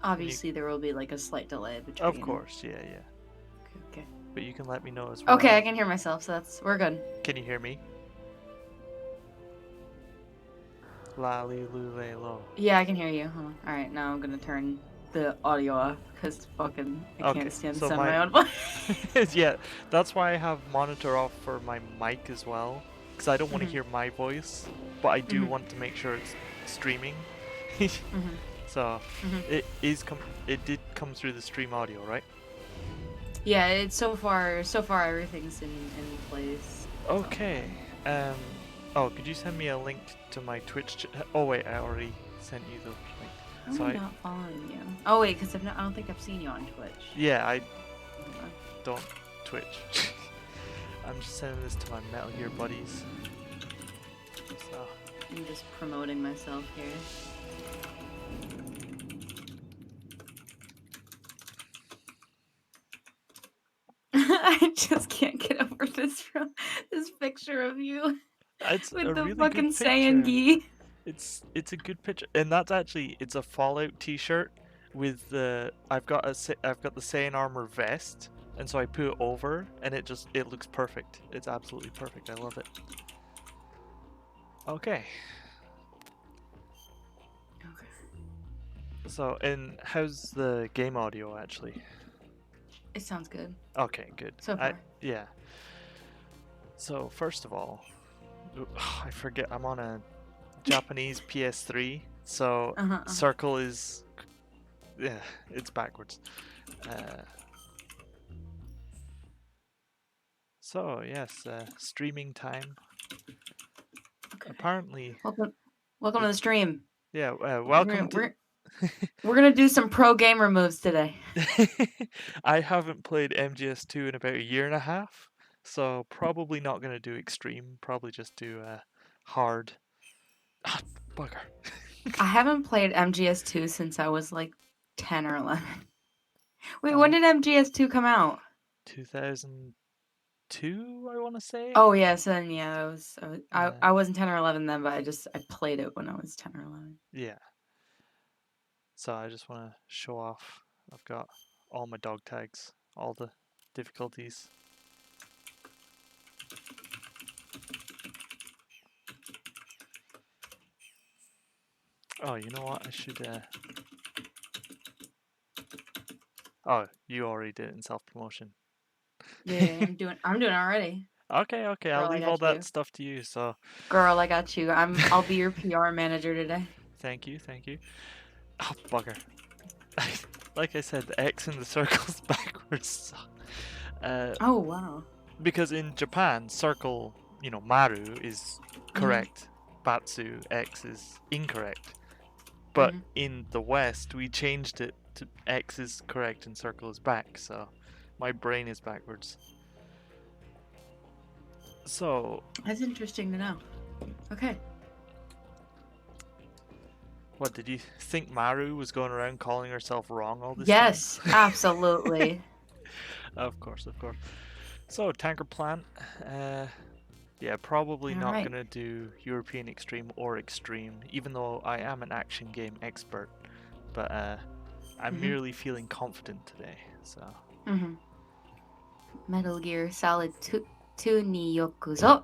Obviously, there will be like a slight delay between. Of course, yeah. Okay. But you can let me know as well. Okay, I can hear myself, so we're good. Can you hear me? Lali lule lo. Yeah, I can hear you. Hold on. All right, now I'm gonna turn the audio off because fucking I Okay, can't stand the so sound of my own voice. yeah, that's why I have monitor off for my mic as well, because I don't want to Mhm. hear my voice, but I do Mhm. want to make sure it's streaming. Mhm. So Mhm. it did come through the stream audio, right? Yeah, it's so far everything's in place. Okay. Oh, could you send me a link to my Twitch? Oh wait, I already sent you the link. How So am I not following you? Oh wait, because I don't think I've seen you on Twitch. yeah, I Hold on. don't Twitch. I'm just sending this to my Metal Gear buddies. So. I'm just promoting myself here. I just can't get over this picture of you It's with a the really good fucking picture. Saiyan-gi. It's a good picture, and that's actually it's a Fallout T-shirt with the I've got the Saiyan armor vest, and so I put it over, and it looks perfect. It's absolutely perfect. I love it. Okay. Okay. So, and how's the game audio actually? It sounds good. Okay, good. So far. Yeah. So first of all, I forget I'm on a Japanese PS3, so Uh-huh. circle is it's backwards. So yes, streaming time. Okay. Apparently, Welcome to the stream. yeah. Welcome to. We're gonna do some pro gamer moves today. I haven't played MGS2 in about a year and a half, so probably not gonna do extreme. Probably just do hard. Ah, bugger. I haven't played MGS2 since I was like 10 or 11. Wait, when Uh, did MGS2 come out? 2002, I want to say. Oh yes, and yeah, Uh, I wasn't 10 or 11 then, but I played it when I was 10 or 11. yeah. So I just want to show off. I've got all my dog tags, all the difficulties. Oh, you know what? I should. Oh, you already did it in self promotion. Yeah, I'm doing it already. Okay, I'll Girl, I leave all got that you. stuff to you. So, Girl, I got you. I'll be your PR manager today. thank you. Oh, bugger. Like I said, the X in the circle's backwards. Oh wow. Because in Japan, circle, Maru is correct. Batsu X is incorrect. But Mm-hmm. in the West, we changed it to X is correct and circle is back. So, my brain is backwards. So, That's interesting to know. Okay. what did you think Maru was going around calling herself wrong all this Yes, time? absolutely. Of course. So, Tanker Plant, yeah, probably All not right. gonna do European Extreme or Extreme, even though I am an action game expert. But I'm merely feeling confident today, so. Mm-hmm. Metal Gear Solid 2 ni yokuzo.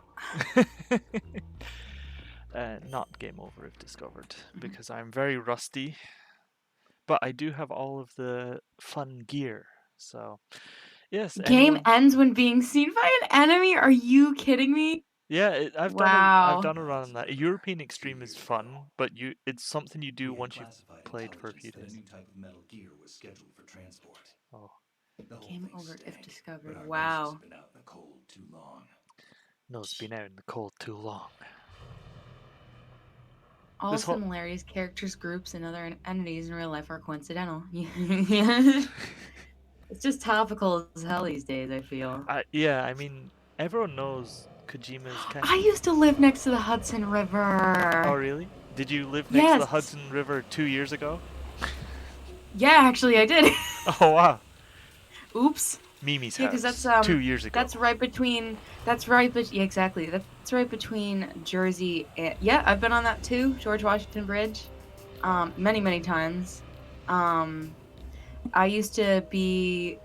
Not game over if discovered, because I'm very rusty. But I do have all of the fun gear, so. Yes, Game anyone. ends when being seen by an enemy? Are you kidding me? Yeah, I've Wow. done a run on that. European Extreme is fun, but it's something you do We had once you've classified played for a few intelligence that a days. new type of metal gear was scheduled for transport. Oh, The whole Game thing over if stank, but discovered. our nose has Wow. been out in the cold too long. no, it's been out in the cold too long. All This whole similarities, characters, groups, and other entities in real life are coincidental. It's just topical as hell these days, I feel. yeah, I mean, everyone knows Kojima's kind. I used to live next to the Hudson Oh, River. really? Did you live next to the Yes. Hudson River 2 years ago? Yeah, actually, I did. Oh wow, Oops. Mimi's Yeah, because house 2 years ago. that's right between yeah, exactly. That's right between Jersey and yeah, I've been on that too, George Washington Bridge, many times. I used to be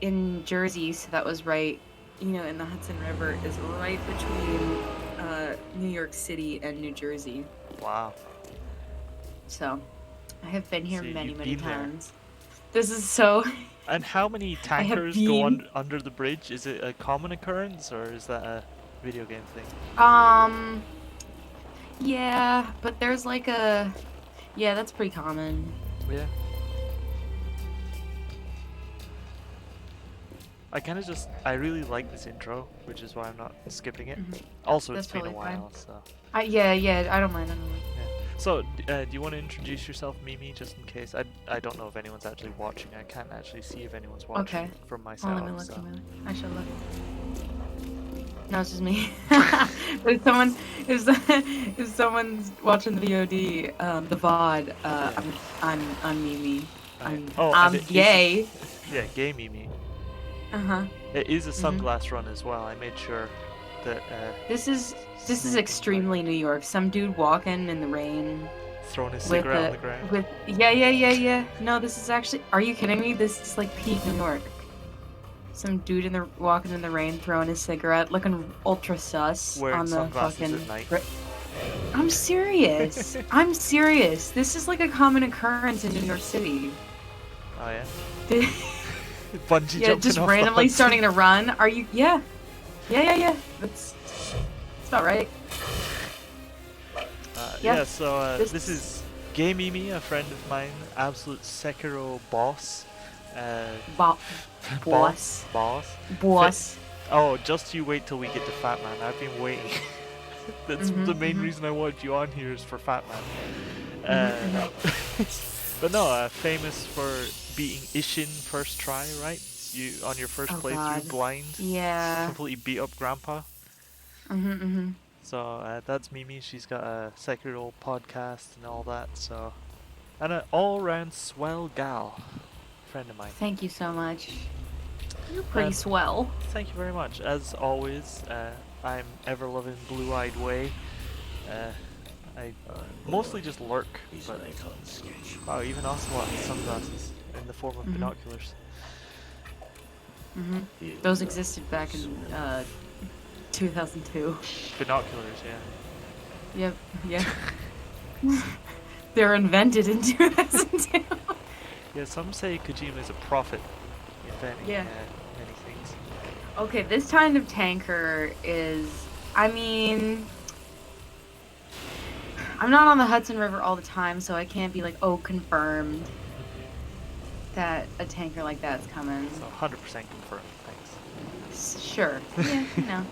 in Jersey, so that was right, in the Hudson River is right between New York City and New Jersey. Wow. So I have been here So many, you've many been there. times. This is so. And how many I have tankers go been. under the bridge? Is it a common occurrence or is that a video game thing? Yeah, but there's like yeah, that's pretty common. Yeah. I really like this intro, which is why I'm not skipping it. Also, That's it's been a totally fine. while, so. Yeah, I don't mind. Yeah. So, do you want to introduce yourself, Mimi, just in case? I don't know if anyone's actually watching. I can't actually see if anyone's watching Okay. from my Oh, setup. let me look. So. I should look. No, it's just me. But if someone's watching the VOD, the VOD, I'm Mimi. I'm gay. Yeah, gay Mimi. Uh-huh. It is a sunglass run as well. I made sure that. This is extremely New York. Some dude walking in the rain. Throwing his cigarette on the ground. Yeah. No, this is actually. Are you kidding me? This is like peak New York. Some dude walking in the rain, throwing his cigarette, looking ultra sus Wearing on the sunglasses fucking. at night. I'm serious. I'm serious. This is like a common occurrence in New York City. Oh yeah. Bungee jumping just off randomly the starting to run. Are you? Yeah. That's about right. Yeah. So this is Gay Mimi, a friend of mine, absolute Sekiro boss. Boss. Boss. Oh, just you wait till we get to Fat Man. I've been waiting. That's the main reason I wanted you on here is for Fat Man. But no, famous for beating Ishin first try, right? You on your first playthrough, blind. Yeah. Completely beat up Grandpa. So that's Mimi. She's got a Sekiro podcast and all that. So, and an all-round swell gal, friend of mine. Thank you so much. You're pretty swell. Thank you very much. As always, I'm ever-loving Blue-Eyed Way. I mostly just lurk, but wow, even Ocelot has sunglasses in the form of binoculars. Those existed back in 2002. Binoculars, yeah. Yep. They were invented in 2002. Yeah, some say Kojima is a prophet inventing many things. Okay, this kind of tanker is, I mean, I'm not on the Hudson River all the time, so I can't be like, oh, confirmed that a tanker like that's coming. So 100% confirmed, thanks. Sure. Yeah,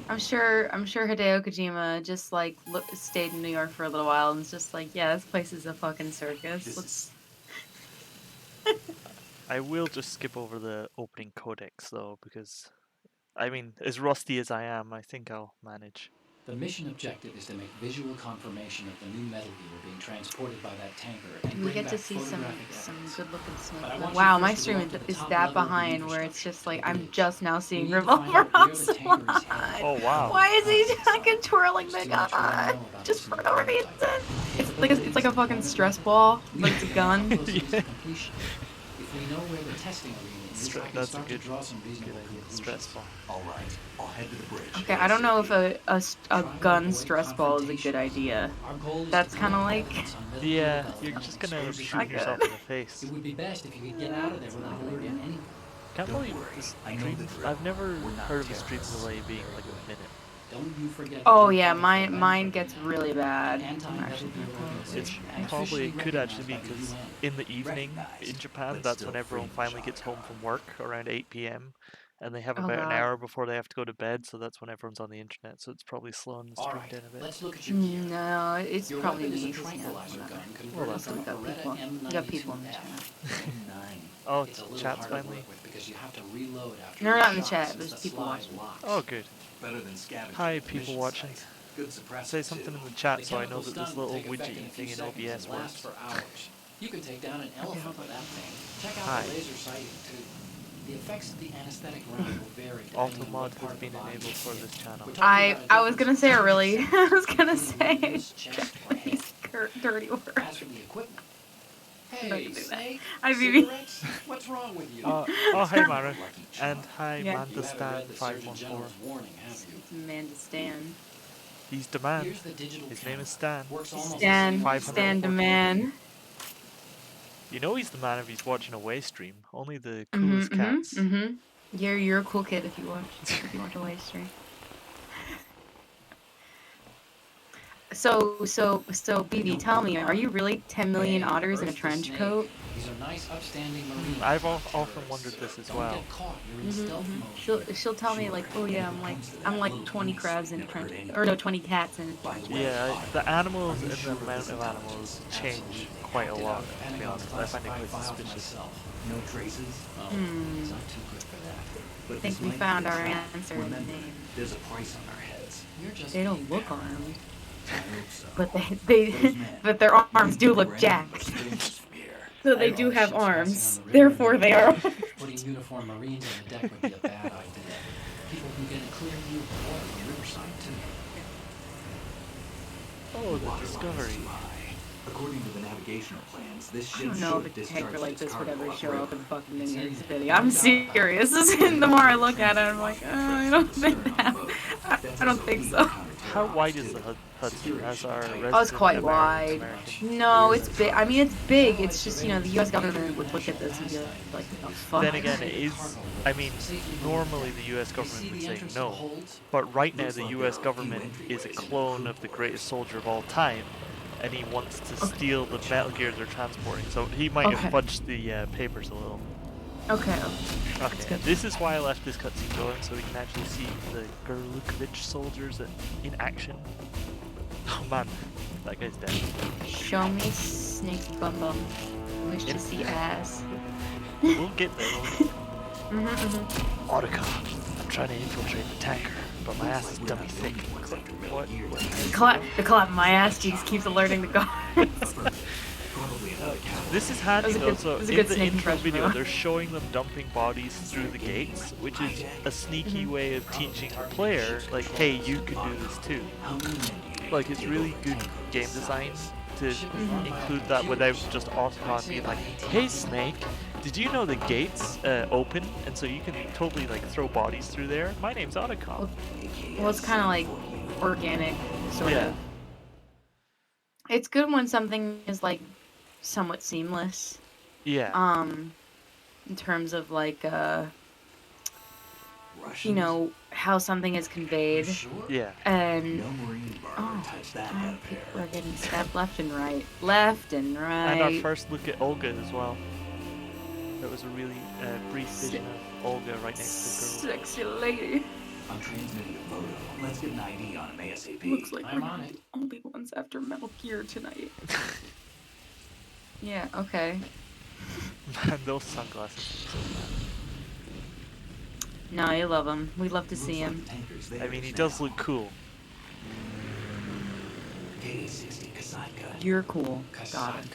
I'm sure Hideo Kojima just like stayed in New York for a little while and it's just like, yeah, this place is a fucking circus. I will just skip over the opening codex though, because I mean, as rusty as I am, I think I'll manage. The mission objective is to make visual confirmation of the new Metal Gear being transported by that tanker and we get to see some good looking smoke. Wow, my stream is that behind where it's just like I'm just now seeing Revolver Ocelot. Oh wow. Why is he fucking twirling the gun? Just for no reason. It's like a fucking stress ball, but it's a gun. If we know where the testing arena is, I can start to draw some reasonable conclusions. Stress ball. All right, I'll head to the bridge. Okay, I don't know if a gun stress ball is a good idea. That's kind of like... Yeah, you're just gonna shoot yourself in the face. It would be best if you could get out of there without hurting anyone. Can't believe this stream. I've never heard of a stream delay being like a minute. Don't you forget. Oh yeah, mine gets really bad. It could actually be because in the evening in Japan, that's when everyone finally gets home from work around 8 p.m. and they have about an hour before they have to go to bed, so that's when everyone's on the internet. So it's probably slowing the stream down a bit. Let's look at your gear. No, it's Your probably weapon is a me. tranquilizer gun Well, converted that's from a Beretta we got people in the chat. M9. Oh, It's a little chat's hard to finally. work with because you have to reload after No, each not in the shot chat, since there's the people slide watching. locks. Oh, good. Better than scavenging Hi, at the people mission watching. site. Good suppressor Say something too. in the chat The so I know chemical that this stun little will take effect in a widget few thing in seconds OBS and last works. for hours. You can take down an elephant with that thing. Check out Hi. the laser sighting too. The effects of the anesthetic round will vary depending on Automod what has part of the been body enabled it's for in. this channel. We're talking about a I was gonna say it really. difference I was gonna between say nose, chest, or head. dirty work. As for the equipment, hey, Hey, do that. Snake. Hi, Vivi. Cigarettes? What's wrong with you? Oh, hey, Mara. Lucky And charm. hi, Yeah. You haven't read the Surgeon 514. General's warning, have you? It's Amanda Stan. He's the man. Here's the digital His camera. name is Stan. Works almost the Stan. same way as Stan the 514. man. You know he's the man if he's watching a Way stream. Only the Mm-hmm, coolest cats. mm-hmm, mm-hmm. You're a cool kid if you watch a live stream. So, BB, tell me, are you really 10 million otters in a Earth's the trench snake. coat? These are nice, upstanding Marines. I've not often terrorists. wondered this as Don't well. get caught. You're in stealth mode. She'll tell me like, oh yeah, I'm like 20 crabs in a trench, or no, 20 cats in a trench coat. Yeah, the animals and the amount of animals change quite a lot, to be honest. I find it quite suspicious. No traces? Oh, Hmm. it's not too good for that. But I think this we might found be a our trap. answer in the Remember, name. there's a price on our heads. You're just They don't being look paranoid. armed, I hope so. but but their arms do look jacked. So they do have arms. Therefore, they are. Putting uniformed Marines on the deck would be a bad idea. People can get a clear view of water from Riverside, too. Oh, the Discovery. According to the navigational plans, this I ship don't know if should a discharge tanker like its this would cargo ever show up in upriver. fucking New York City. I'm serious. The more I look at it, I'm like, I don't think that. I don't think so. How wide is the Hudson as our resident Oh, it's quite wide. American? No, it's big. I mean, it's big. It's just, the U.S. government would look at this and be like, oh, fuck. Then again, it is, I mean, normally the US government would say no, but right now the US government is a clone of the greatest soldier of all time, and he wants to steal the Metal Gear they're transporting, so he might have fudged the papers a little. Okay. Okay, this is why I left this cutscene going, so we can actually see the Gurlukovich soldiers in action. Oh man, that guy's dead. Show me Snake's bum bum. Wish to see ass. We'll get there. Mm-hmm. Otacon, I'm trying to infiltrate the tanker, but my ass is dummy thick. What? The clap my ass cheeks keeps alerting the guards. This is handy though, so in the Snake intro impression, video though. they're showing them dumping bodies through the gates, which is a sneaky way of teaching the player, like, hey, you can do this too. Like, it's really good game design to include that without just Otacon being like, hey Snake, did you know the gates open, and so you can totally like throw bodies through there? My name's Otacon. Well, it's kind of like organic, sort Yeah. of. It's good when something is like somewhat seamless. Yeah. In terms of like how something is conveyed. Yeah. And No Marine bar touch that head people pair. are getting stabbed left and right. Left and right. And our first look at Olga as well. That was a really brief vision of Olga right next to the girl. Sexy lady. I'm transmitting a photo. Let's get an ID on him ASAP. Looks like I'm we're on not it. the only ones after Metal Gear tonight. Yeah, okay. Man, those sunglasses are so No, I love him. We love to see him. bad. I mean, he does look cool. K-60 Kasatka. You're cool. Got it.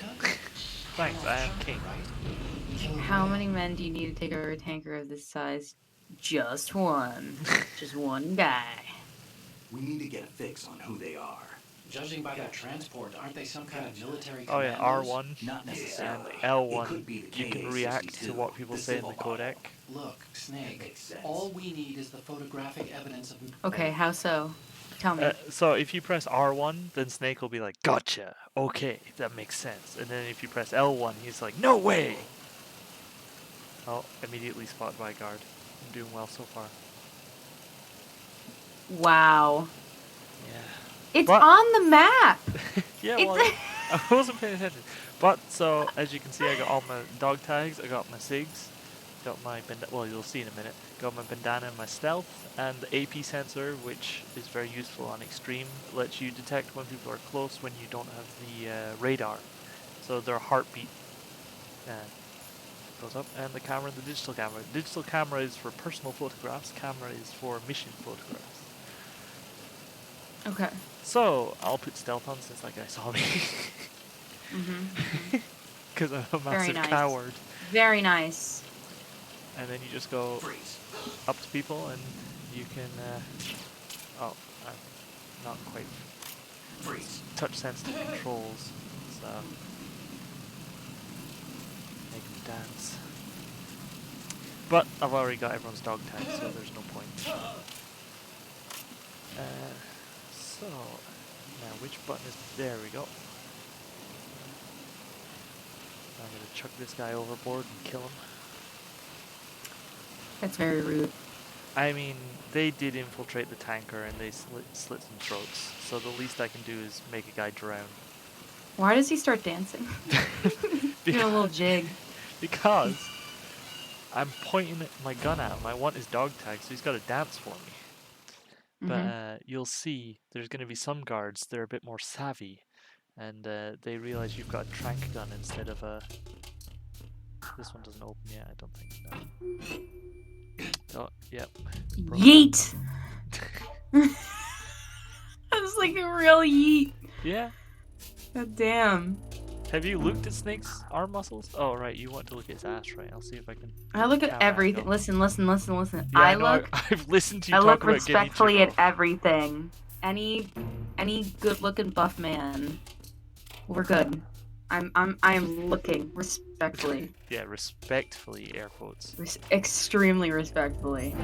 Thanks, I am king. How many men do you need to take over a tanker of this size? Just one. Just one guy. We need to get a fix on who they are. Judging by that transport, aren't they some kind of military Oh yeah, commandos? R1 Not and necessarily. It L1, could be the you can K-62, react to what people the say in the civil model. codec. Look, Snake, Makes sense. all we need is the photographic evidence of... Okay, how so? Tell me. So if you press R1, then Snake will be like, gotcha, okay, that makes sense. And then if you press L1, he's like, no way! Oh, immediately spotted by a guard. I'm doing well so far. Wow. Yeah. It's But- on the map! Yeah, It's well, I wasn't paying attention. But, so, as you can see, I got all my dog tags, I got my SIGs, got my, well, you'll see in a minute, got my bandana and my stealth, and the AP sensor, which is very useful on Extreme, lets you detect when people are close when you don't have the radar. So their heartbeat goes up, and the camera, the digital camera. Digital camera is for personal photographs, camera is for mission photographs. Okay. So, I'll put stealth on since that guy saw me. Mm-hmm. Because I'm a Very massive nice. coward. Very nice. And then you just go Freeze. up to people and you can, oh, I'm not quite Freeze. touch sensitive controls, so. chance. But I've already got everyone's dog tag, so there's no point. So, now which button is... There we go. I'm gonna chuck this guy overboard and kill him. That's very rude. I mean, they did infiltrate the tanker and they slit some throats, so the least I can do is make a guy drown. Why does he start dancing? Doing a little jig. Because I'm pointing my gun at him. I want his dog tag, so he's got to dance for me. But you'll see there's going to be some guards, they're a bit more savvy, and they realize you've got a trank gun instead of a... This one doesn't open yet, I don't think. No. Oh, yep. Yeet! That's like a real yeet. Yeah. God damn. Have you looked at Snake's arm muscles? Oh, right, you want to look at his ass, right? I'll see if I can... I look at counteract everything. him. Listen. Yeah, I know, look. I've listened to you I talk look about getting respectfully at off. everything. Any good-looking buff man, we're good. I am looking respectfully. Yeah, respectfully, air quotes. Extremely respectfully.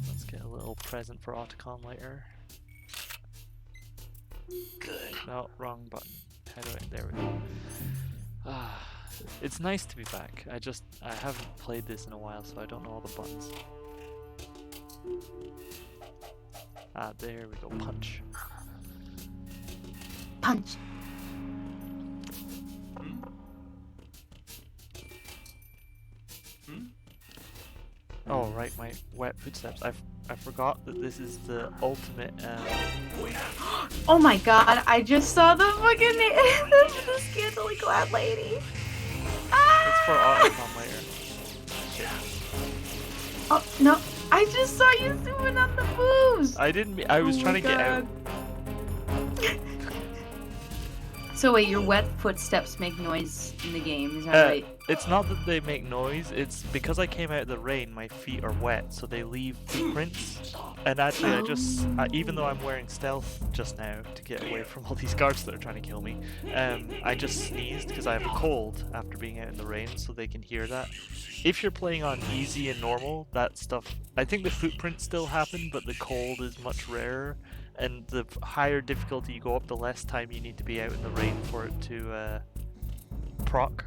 Let's get a little present for Otacon later. Good. No, wrong button. How do I... There we go. Ah, it's nice to be back. I haven't played this in a while, so I don't know all the buttons. Ah, there we go. Punch. Punch. Oh, right, my wet footsteps. I forgot that this is the ultimate... Oh my god! I just saw the fucking the scantily clad lady. It's for Otacon later. Shit. Oh no! I just saw you zooming on the boobs. I didn't... I was trying to get out. So wait, your wet footsteps make noise in the game, is that right? It's not that they make noise, it's because I came out of the rain, my feet are wet, so they leave footprints. And actually, even though I'm wearing stealth just now to get away from all these guards that are trying to kill me, I just sneezed because I have a cold after being out in the rain, so they can hear that. If you're playing on easy and normal, that stuff, I think the footprints still happen, but the cold is much rarer. And the higher difficulty you go up, the less time you need to be out in the rain for it to proc.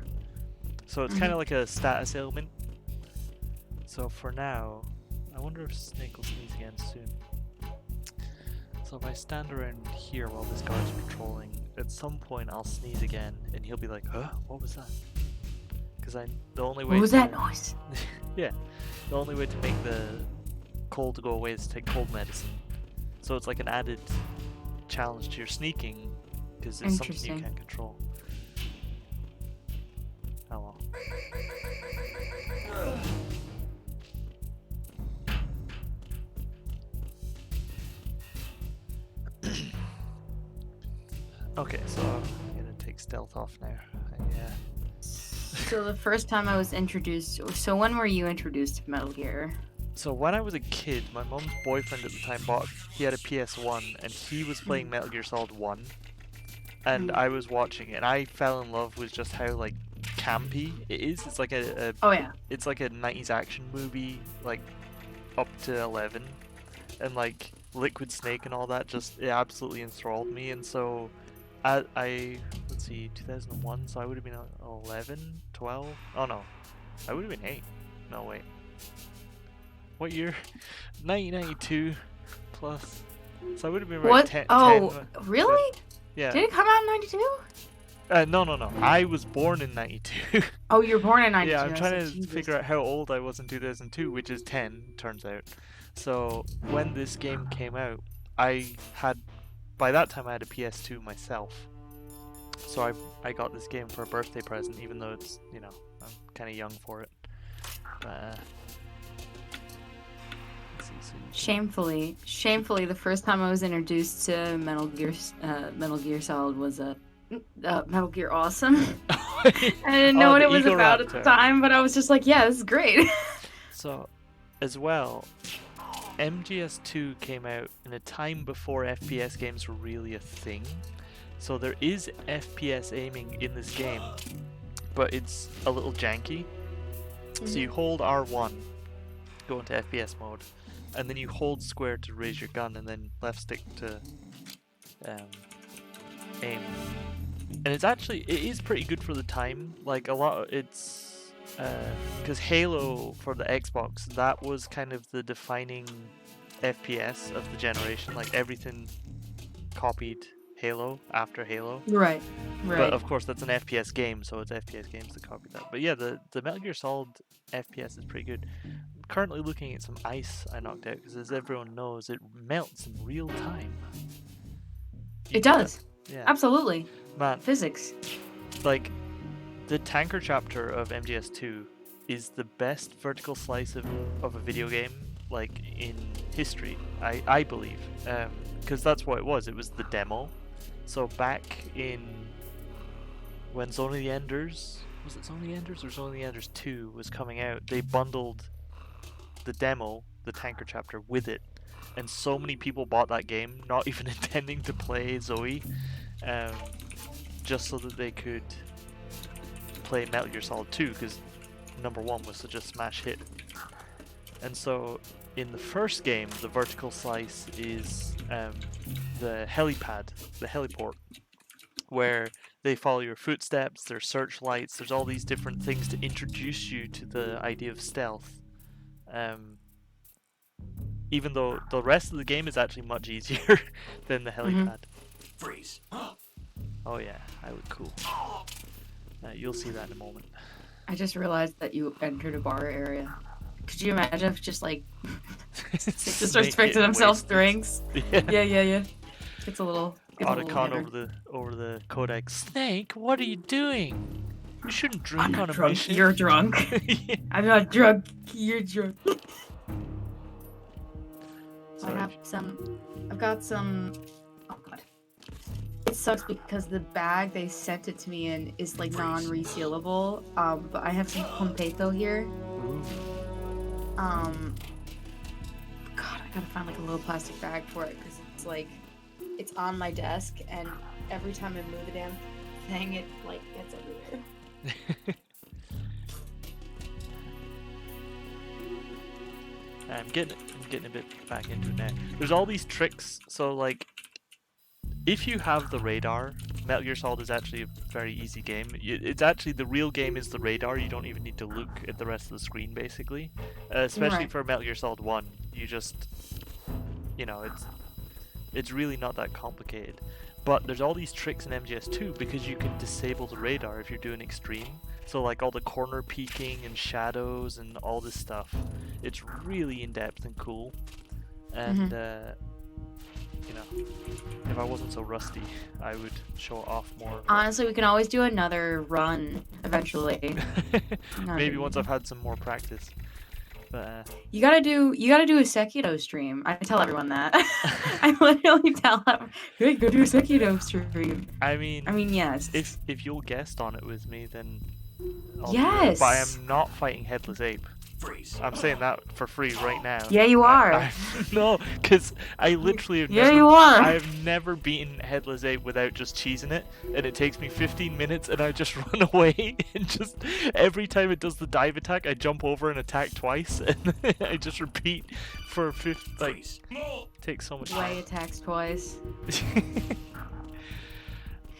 So it's kind of like a status ailment. So for now, I wonder if Snake will sneeze again soon. So if I stand around here while this guard's patrolling, at some point I'll sneeze again, and he'll be like, "Huh? What was that?" Because the only way. What was that noise? Yeah, the only way to make the cold to go away is to take cold medicine. So it's like an added challenge to your sneaking, because it's something you can't control. Oh well. Okay, so I'm gonna take stealth off now. Yeah. So the first time I was introduced, so when were you introduced to Metal Gear? So when I was a kid, my mom's boyfriend at the time he had a PS1, and he was playing Metal Gear Solid 1, and I was watching it, and I fell in love with just how like campy it is. It's like Oh yeah. It's like a 90s action movie, like up to 11, and like Liquid Snake and all that, just it absolutely enthralled me. And so I let's see, 2001, so I would have been 11, 12. Oh no, I would have been 8. No wait. What year? 1992 plus. So I would have been around 10. Oh, 10, really? Yeah. Did it come out in 92? No. I was born in 92. Oh, you were born in 92. Yeah, I'm trying to Jesus. figure out how old I was in 2002, which is 10, turns out. So when this game came out, by that time I had a PS2 myself. So I got this game for a birthday present, even though it's, I'm kind of young for it. But, Shamefully, the first time I was introduced to Metal Gear Solid was Metal Gear Awesome. I didn't know what it was about at the time, but I was just like, yeah, this is great. So, as well, MGS2 came out in a time before FPS games were really a thing. So there is FPS aiming in this game, but it's a little janky. So you hold R1, go into FPS mode, and then you hold square to raise your gun, and then left stick to aim. And it is pretty good for the time. Like it's because Halo for the Xbox, that was kind of the defining FPS of the generation. Like everything copied Halo after Halo. Right. But of course, that's an FPS game, so it's FPS games that copy that. But yeah, the Metal Gear Solid FPS is pretty good. I'm currently looking at some ice I knocked out because, as everyone knows, it melts in real time. It does. Yeah. Absolutely. Man, Physics. like the tanker chapter of MGS2 is the best vertical slice of a video game like in history. I believe, because that's what it was. It was the demo. So back in when Zone of the Enders, was it Zone of the Enders or Zone of the Enders 2 was coming out, they bundled the demo, the tanker chapter, with it. And so many people bought that game, not even intending to play Zoe, just so that they could play Metal Gear Solid 2, because number 1 was such a smash hit. And so in the first game, the vertical slice is the helipad, the heliport, where they follow your footsteps, there's searchlights, there's all these different things to introduce you to the idea of stealth. Even though the rest of the game is actually much easier than the helipad. Freeze. Oh yeah, I look cool. You'll see that in a moment. I just realized that you entered a bar area. Could you imagine if just like just starts fixing themselves drinks? Yeah. Gets a little. Otacon over the codec. Snake, what are you doing? You shouldn't drink I'm not on a drunk. mission. You're drunk. Yeah. I'm not drunk. You're drunk. Sorry. I've got some. Oh god. It sucks because the bag they sent it to me in is like non-resealable. But I have some pompeto here. Ooh. God, I gotta find like a little plastic bag for it because it's like it's on my desk, and every time I move the damn thing, it like gets everywhere. I'm getting a bit back into it now. There's all these tricks. So like, if you have the radar, Metal Gear Solid is actually a very easy game. It's actually the real game is the radar. You don't even need to look at the rest of the screen basically. Especially Right. for Metal Gear Solid 1, you just, it's really not that complicated. But there's all these tricks in MGS2 because you can disable the radar if you're doing extreme. So like all the corner peeking and shadows and all this stuff. It's really in-depth and cool. And, if I wasn't so rusty, I would show it off more. Honestly, we can always do another run eventually. Maybe once I've had some more practice. But You gotta do a Sekiro stream. I tell everyone that. I literally tell them, hey, go do a Sekiro stream. I mean, Yes. if you'll guest on it with me, then I'll do it. Yes. But I am not fighting Headless Ape. Freeze. I'm saying that for free right now. Yeah, you are. No, because I literally have Yeah, never, you are. I've never beaten Headless Ape without just cheesing it, and it takes me 15 minutes, and I just run away, and just every time it does the dive attack, I jump over and attack twice, and I just repeat for Freeze. takes so much Way time. attacks twice.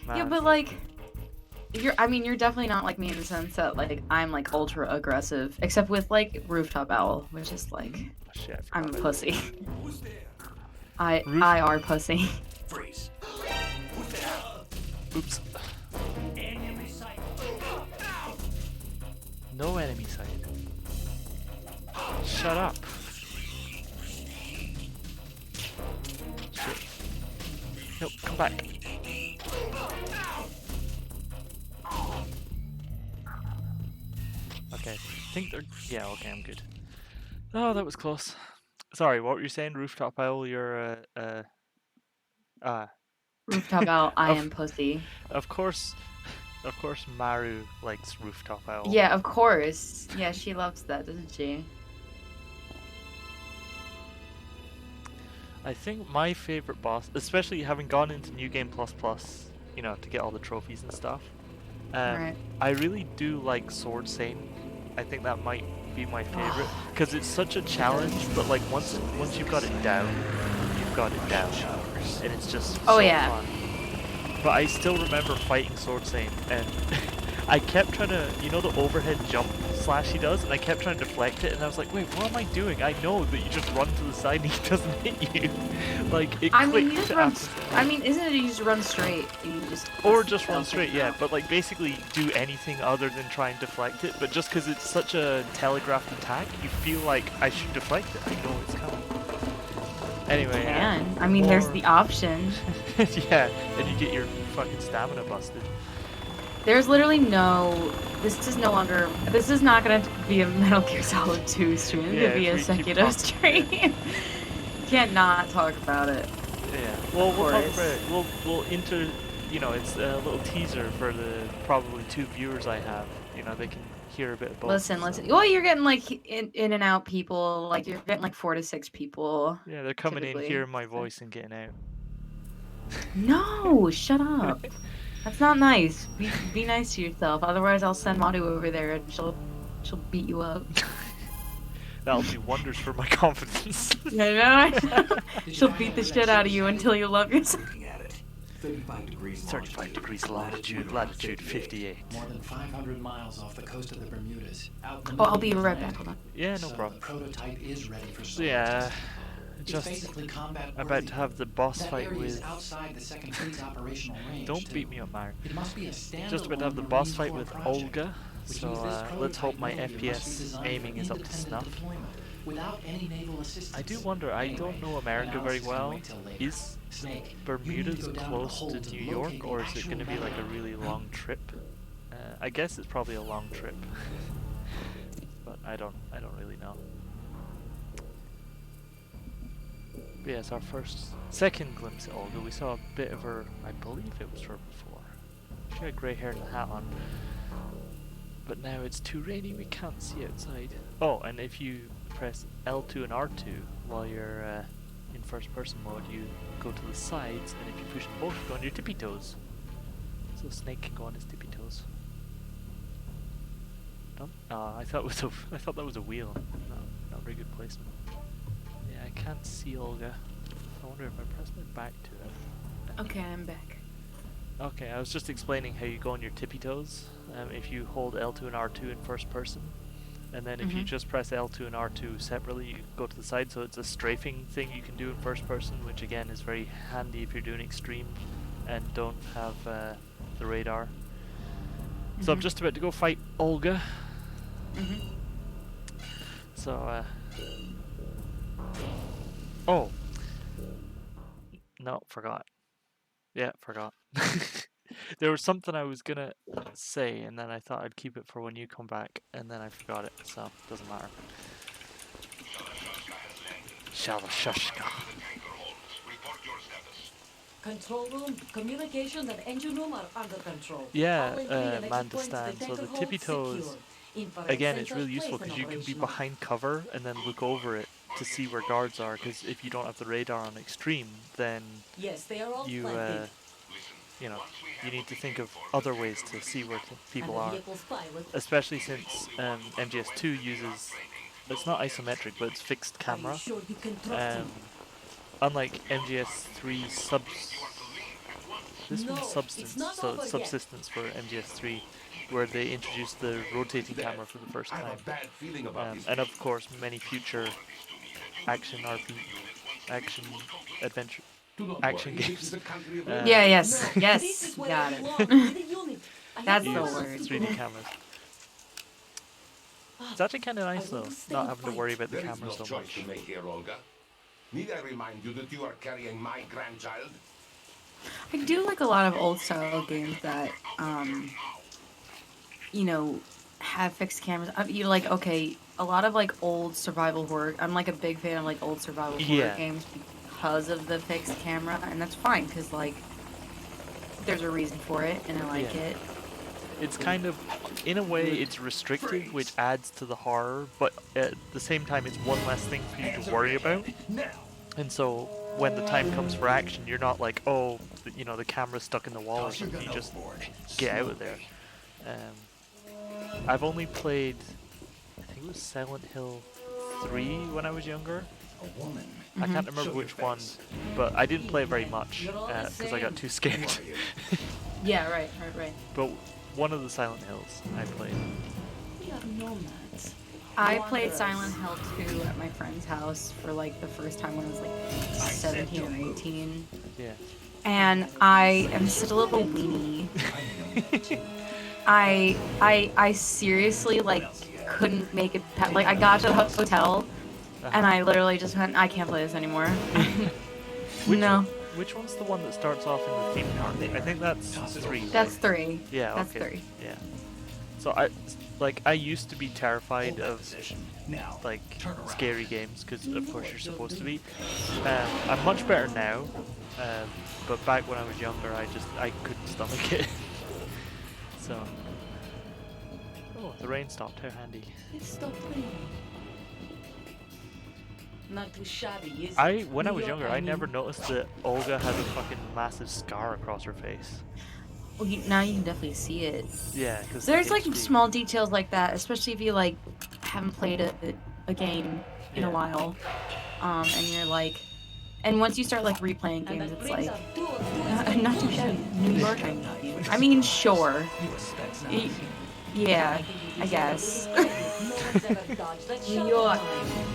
Yeah, Man. but like, you're definitely not like me in the sense that like I'm like ultra aggressive, except with like Rooftop Owl, which is like Oh, shit, I forgot I'm a about pussy. Who's there? I are pussy. Freeze. Who's there? that. Oops. Enemy sight. No enemy sight. Shut up. Shit. Nope, come back. Okay, I think they're... Yeah, okay, I'm good. Oh, that was close. Sorry, what were you saying? Rooftop Owl, you're Rooftop Owl, I Of- am pussy. Of course Maru likes Rooftop Owl. Yeah, of course. Yeah, she loves that, doesn't she? I think my favorite boss, especially having gone into New Game Plus Plus, to get all the trophies and stuff. Right. I really do like Sword Saint I think that might be my favorite because it's such a challenge. But like once you've got it down, you've got it down, and it's just Oh so yeah. fun. But I still remember fighting Sword Saint, and I kept trying to, you know, the overhead jump slash he does, and I kept trying to deflect it, and I was like, wait, what am I doing? I know that you just run to the side and he doesn't hit you. Like, it I mean, clicked you just run. after that. I mean, isn't it you just run straight? And you just Or just run don't straight, take it yeah, out? but like basically do anything other than try and deflect it, but just because it's such a telegraphed attack, you feel like I should deflect it, I know it's coming. Anyway, Can. I mean, there's more- the option. yeah, and you get your fucking stamina busted. There's literally no. This is no longer. This is not gonna be a Metal Gear Solid 2 stream. It's Yeah, gonna be a if we keep Sekiro talking- stream. Can't not talk about it. Yeah, well, we'll talk course. about it. We'll you know, it's a little teaser for the probably 2 viewers I have. You know, they can hear a bit of both. Listen. so- Well, you're getting like in and out people. Like you're getting like 4 to 6 people. Yeah, they're coming in, typically. hearing my voice and getting out. No, shut up. That's not nice. Be nice to yourself. Otherwise, I'll send Madu over there and she'll beat you up. That'll do wonders for my confidence. I know. Did you She'll find beat out the where shit that out of ship you is until you love yourself. Looking at it. 35 degrees 35 degrees longitude, latitude 58. More than 500 miles off the coast of the Bermudas. Out in the Oh, I'll middle be of the right back. Atlantic. Hold on. Yeah, no So problem. The prototype is ready for So solar yeah, testing. It's just basically combat about worthy. to have the boss That fight area is with... outside the second fleet's operational range. Don't too. beat me up, Mark. It must be a standalone Just about to have the Marine boss fight Corps with project, Olga, which so means this let's hope my prototype Metal Gear must be FPS designed aiming for is up to independent snuff. deployment, without any naval assistance. I do wonder, I don't know America very Analysis can well. wait till later. Is Snake, Bermuda's you need to go down close the hole to to New York, locate or the is it actual going to be like a metal. really long trip? I guess it's probably a long trip, but I don't really know. But yeah, it's our second glimpse at Olga. We saw a bit of her, I believe it was her before. She had grey hair and a hat on. But now it's too rainy, we can't see outside. Oh, and if you press L2 and R2 while you're in first person mode, you go to the sides, and if you push them both, you go on your tippy toes. So Snake can go on his tippy toes. No? I thought that was a wheel. No, not very good placement. Yeah, I can't see Olga. I wonder if I press my back to it. Okay, I'm back. Okay, I was just explaining how you go on your tippy toes. If you hold L2 and R2 in first person, and then if you just press L2 and R2 separately, you go to the side, so it's a strafing thing you can do in first person, which again is very handy if you're doing extreme and don't have the radar. So I'm just about to go fight Olga. So, oh! No, forgot. Yeah, forgot. There was something I was gonna say, and then I thought I'd keep it for when you come back, and then I forgot it, so doesn't matter. Shalashashka. Control room, communication and engine room are under control. Yeah, All entry and exit points to Mandastan. the So the tanker tippy hold toes, secure. Infrared again, it's sensors really useful placed because and you can be operational. behind cover and then look over it to see where guards are, because if you don't have the radar on extreme, then Yes, they are all you, planted. you know, you need to think of other ways to see where people and the are. vehicle's pilot. Especially since MGS2 uses, it's not isometric, but it's fixed Are camera. you sure you can trust him? Unlike MGS3 this No, one's it's substance, not so it's over yet. subsistence for MGS3, where they introduced the rotating camera for the first time. And of course, many future action adventure, action games. Yeah, yes, No, yes, this is where got I it. belong, with the unit. I That's have the use word. 3D cameras. It's actually kind of nice though, not having to worry about the camera so much. to make here, Olga. Need I remind you that you are carrying my grandchild? I do like a lot of old style games that, you know, have fixed cameras. You like, okay, a lot of like old survival horror. I'm like a big fan of like old survival horror Yeah. games because of the fixed camera, and that's fine because like there's a reason for it, and I like Yeah. it. It's kind of, in a way, it's restrictive, which adds to the horror, but at the same time, it's one less thing for you to worry about. And so, when the time comes for action, you're not like, oh, you know, the camera's stuck in the wall or something. You just get out of there. I've only played think it was Silent Hill 3 when I was younger. A woman. I can't Mm-hmm. remember Show your which one, face. but I didn't play very much You're all the because I got same. too Who scared. are you? Yeah, right. But one of the Silent Hills I played. We are nomads. I played Wanderers. Silent Hill 2 at my friend's house for like the first time when I was like 17 or 18. Yeah. And I am such a little weenie. I seriously like couldn't make it like I got to the hotel and I literally just went, I can't play this anymore. No. Which one's the one that starts off in the theme park? I think that's 3. That's right? 3. Yeah, That's okay. 3. Yeah. So I used to be terrified Hold that of position. Now, like turn around. scary games because of course you're supposed to be. I'm much better now, but back when I was younger, I couldn't stomach it. So. Oh, the rain stopped. How handy. It's stopped raining. Not too shabby, is it? When I New was York, younger, I never noticed that Olga had a fucking massive scar across her face. Well, now you can definitely see it. Yeah, because There's like small details like that, especially if you like haven't played a game in Yeah. a while, and you're like, and once you start like replaying And games, that it's brings like up two of you. not too shabby. New York, I mean, sure, You expect Y- nothing. yeah, I guess. No one's ever dodged that New shot York. line.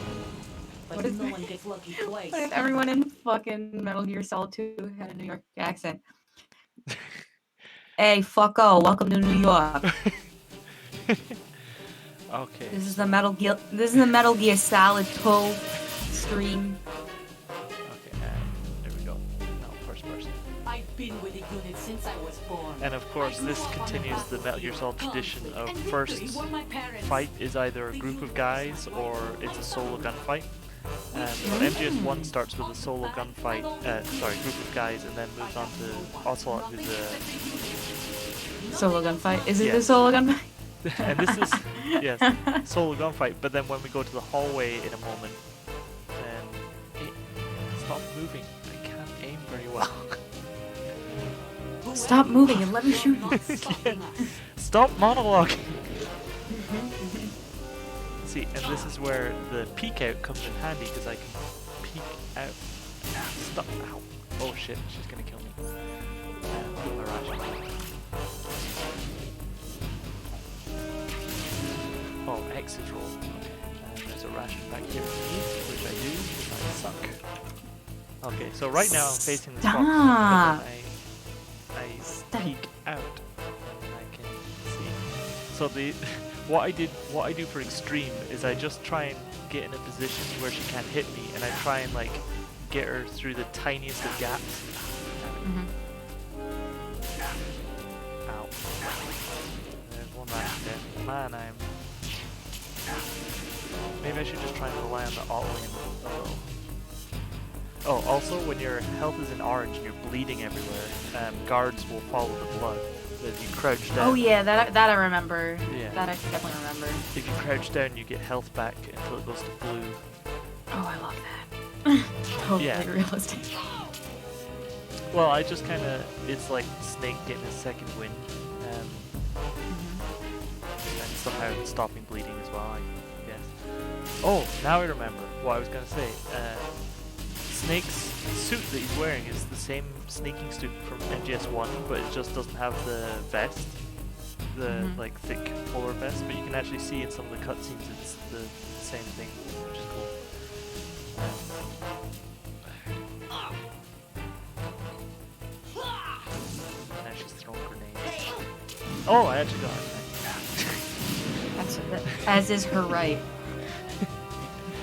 But What if- no one gets lucky twice. What if everyone in fucking Metal Gear Solid 2 had a New York accent? Hey, fucko, welcome to New York. Okay. This is the Metal Gear Solid 2 stream. Okay, there we go. Now first person. I've been with the unit since I was born. And of course, I grew this up on the continues the Metal Gear Solid battlefield, tradition of conflict, and first victory were my parents. fight is either a group of guys or it's a solo gunfight. So MGS1 starts with a solo gunfight, group of guys, and then moves on to Ocelot, who's a Solo gunfight. Is it Yeah. the solo gunfight? and this is yes, solo gunfight. But then when we go to the hallway in a moment, then stop moving. I can't aim very well. Stop moving and let me shoot you. Not stopping us. Stop monologuing. See, and this is where the peek out comes in handy because I can peek out. Stop! Ow! Oh shit! She's gonna kill me. Put my ration. Oh, exit roll. Okay. There's a ration back here for me, which I do. I suck. Okay, so right now I'm facing this box, but Stop. then I Stop. peek out, and I can see. So the what I do for extreme is I just try and get in a position where she can't hit me, and I try and like get her through the tiniest of gaps. Mhm. Ow. There's one right there. Man, maybe I should just try and rely on the auto aim a little. Oh, also when your health is in orange and you're bleeding everywhere, guards will follow the blood. If you crouch down. Oh yeah, that I remember. Yeah. That I definitely remember. If you crouch down, you get health back until it goes to blue. Oh, I love that. Totally Yeah. realistic. Well, I just kind of, it's like Snake getting a second wind, and somehow stopping bleeding as well, I guess. Oh, now I remember what I was going to say. Snake's suit that he's wearing is the same sneaking suit from MGS1, but it just doesn't have the vest, the like thick polar vest, but you can actually see in some of the cutscenes it's the same thing, which is cool. Now she's throwing grenades. Oh, I actually got her. As is her right.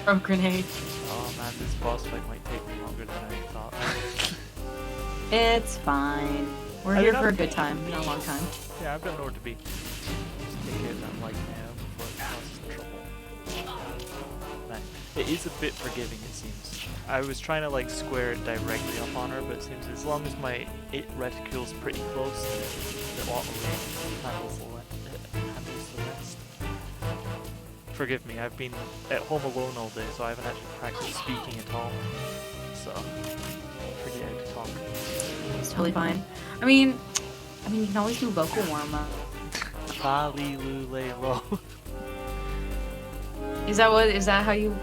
From grenade. Oh man, this boss fight might take me longer than I thought. It's fine. We're I here mean, for a I'm- good time, not a long time. Yeah, I've got nowhere to be. Just take care of that light now before it causes trouble. Nah, it is a bit forgiving, it seems. I was trying to like square it directly up on her, but it seems as long as my reticule's pretty close, the auto handles the rest. Forgive me, I've been at home alone all day, so I haven't actually practiced speaking at all. So, forget how to talk. It's totally fine. I mean, you can always do vocal warm up. Fa li lu le lo. Is that how you?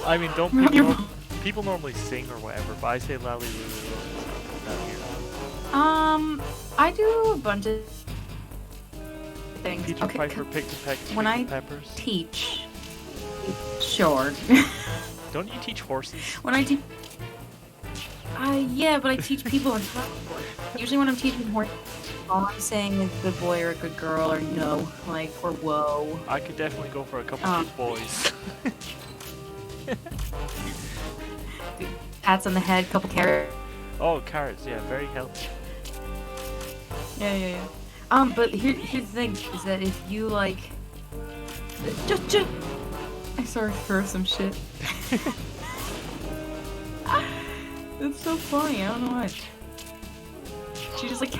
I mean, don't Your people people normally sing or whatever, but I say lally lulu. I do a bunch of things. Peter Okay, Piper picked a peck when I peppers. teach, sure. Don't you teach horses? When I teach, yeah, but I teach people in usually when I'm teaching horse, all I'm saying is good boy or a good girl or no, like, or whoa. I could definitely go for a couple good boys. Pats on the head, couple carrots. Oh, carrots, yeah, very healthy. Yeah. But here's the thing, is that if you, like... Just... I saw her throw some shit. That's so funny, I don't know why. She just, like,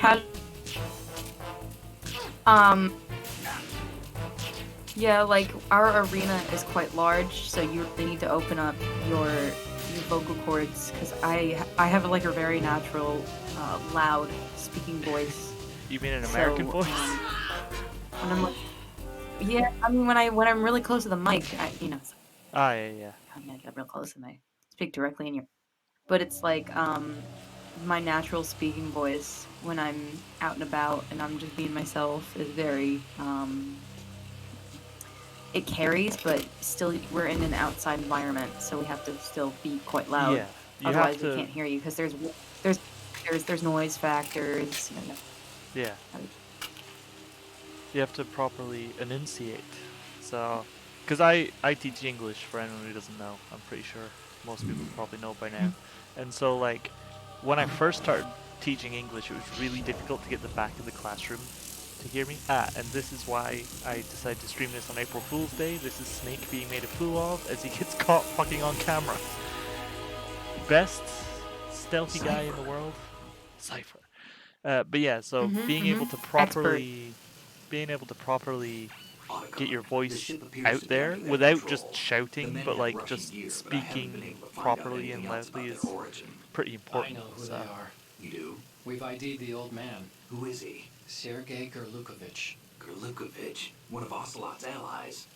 yeah, like, our arena is quite large, so they need to open up your vocal cords, because I have, like, a very natural, loud speaking voice. You mean an American voice? When I'm like, yeah, I mean when I'm really close to the mic, Ah, yeah. I get real close and I speak directly in your. But it's like my natural speaking voice when I'm out and about and I'm just being myself is very it carries, but still we're in an outside environment, so we have to still be quite loud. Yeah, you Otherwise have to. we can't hear you because there's noise factors. Yeah. You have to properly enunciate. So, because I teach English for anyone who doesn't know. I'm pretty sure most people probably know by now. And so, like, when I first started teaching English, it was really difficult to get the back of the classroom to hear me. And this is why I decided to stream this on April Fool's Day. This is Snake being made a fool of as he gets caught fucking on camera. Best stealthy guy in the world? Cypher. But yeah, so being able to properly get your voice out there without just shouting, but like just speaking properly and loudly is pretty important. I know who So. they are. You do? We've ID'd the old man, Who is he? Sergei Gerlukovich. Gerlukovich, one of Ocelot's allies.